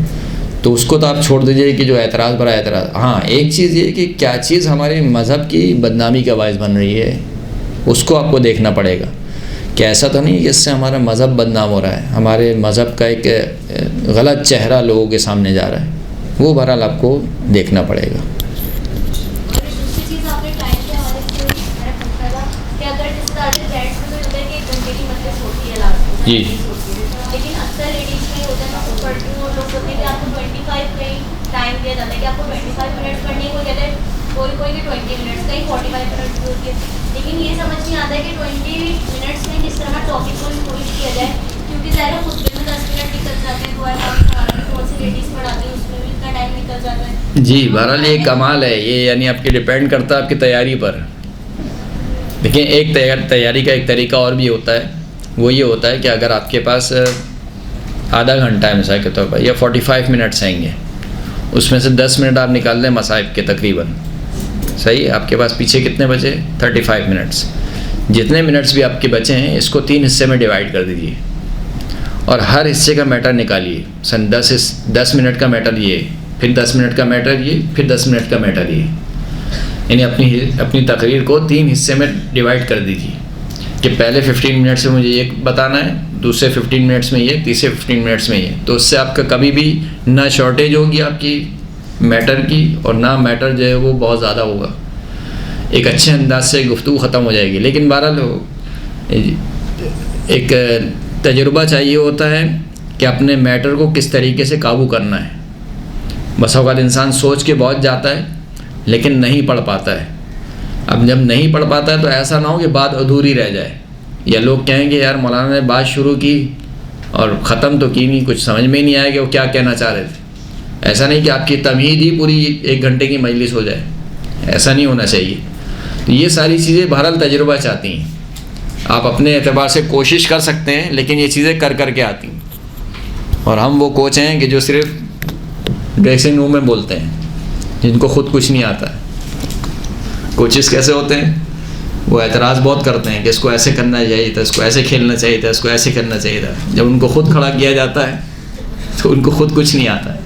تو اس کو تو آپ چھوڑ دیجئے کہ جو اعتراض برا اعتراض۔ ہاں ایک چیز یہ کہ کیا چیز ہمارے مذہب کی بدنامی کا باعث بن رہی ہے، اس کو آپ کو دیکھنا پڑے گا کہ ایسا تو نہیں کہ اس سے ہمارا مذہب بدنام ہو رہا ہے، ہمارے مذہب کا ایک غلط چہرہ لوگوں کے سامنے جا رہا ہے، وہ بہرحال آپ کو دیکھنا پڑے گا۔ اور دوسری چیز آپ نے ٹائم کے حوالے سے میرا پوچھنا تھا کہ اگر جس طرح سے جینٹس میں تو ہوتا ہے کہ 1 گھنٹے کی مجلس ہوتی ہے لاسٹ جی، لیکن اکثر لیڈیز میں ہوتا ہے میں خود پڑھتی ہوں، لوگ ہوتے ہیں کہ آپ کو 25 کہیں ٹائم دیا جاتا ہے کہ آپ کو 25 منٹس پڑھنے کو کہتے ہیں، کوئی کہ 20 منٹس، کہیں 45 منٹس بھی ہوتی ہے، لیکن یہ سمجھ نہیں آتا ہے کہ 20 منٹس میں کس طرح ٹاپک کو انکلوڈ کیا جائے، کیونکہ ظاہر خطبے میں 10 منٹ نکل جاتے ہیں، دعائیں پڑھانے میں بہت سی لیڈیز پڑھاتی ہیں، اس میں بھی اتنا ٹائم نکل جاتا ہے۔ جی بہرحال یہ کمال ہے، یہ یعنی آپ کی ڈیپینڈ کرتا ہے آپ کی تیاری پر۔ دیکھیں ایک تیاری کا ایک طریقہ اور بھی ہوتا ہے، وہ یہ ہوتا ہے کہ اگر آپ کے پاس آدھا گھنٹہ ہے مثال کے طور پر یا 45 منٹس آئیں گے، اس میں سے 10 منٹ آپ نکال دیں مصائب کے تقریباً، صحیح، آپ کے پاس پیچھے کتنے بچے، 35 منٹس، جتنے منٹس بھی آپ کے بچے ہیں اس کو 3 حصے میں ڈیوائڈ کر دیجیے اور ہر حصے کا میٹر نکالیے، 10 منٹ کا میٹر یہ پھر 10 منٹ کا میٹر یہ، پھر 10 منٹ کا میٹر یہ، یعنی اپنی تقریر کو 3 حصے میں ڈیوائڈ کر دیجیے کہ پہلے 15 منٹس میں مجھے یہ بتانا ہے، دوسرے 15 منٹس میں یہ، تیسرے 15 منٹس میں یہ. تو اس سے آپ کا کبھی بھی نہ شارٹیج ہوگی آپ کی میٹر کی، اور نہ میٹر جو ہے وہ بہت زیادہ ہوگا. ایک اچھے انداز سے گفتگو ختم ہو جائے گی. لیکن بہرحال ایک تجربہ چاہیے ہوتا ہے کہ اپنے میٹر کو کس طریقے سے قابو کرنا ہے. بس اوقات انسان سوچ کے بہت جاتا ہے لیکن نہیں پڑھ پاتا ہے. اب جب نہیں پڑھ پاتا ہے تو ایسا نہ ہو کہ بات ادھوری رہ جائے، یا لوگ کہیں کہ یار مولانا نے بات شروع کی اور ختم تو کی نہیں، کچھ سمجھ میں ہی نہیں آیا کہ وہ کیا کہنا چاہ رہے تھے. ایسا نہیں کہ آپ کی تمہید ہی پوری 1 گھنٹے کی مجلس ہو جائے، ایسا نہیں ہونا چاہیے. تو یہ ساری چیزیں بہرحال تجربہ چاہتی ہیں. آپ اپنے اعتبار سے کوشش کر سکتے ہیں لیکن یہ چیزیں کر کے آتی ہیں. اور ہم وہ کوچ ہیں کہ جو صرف ڈریسنگ روم میں بولتے ہیں، جن کو خود کچھ نہیں آتا ہے. کوچز کیسے ہوتے ہیں؟ وہ اعتراض بہت کرتے ہیں کہ اس کو ایسے کرنا چاہیے تھا، اس کو ایسے کھیلنا چاہیے تھا، اس کو ایسے کرنا چاہیے تھا. جب ان کو خود کھڑا کیا جاتا ہے تو ان کو خود کچھ نہیں آتا ہے.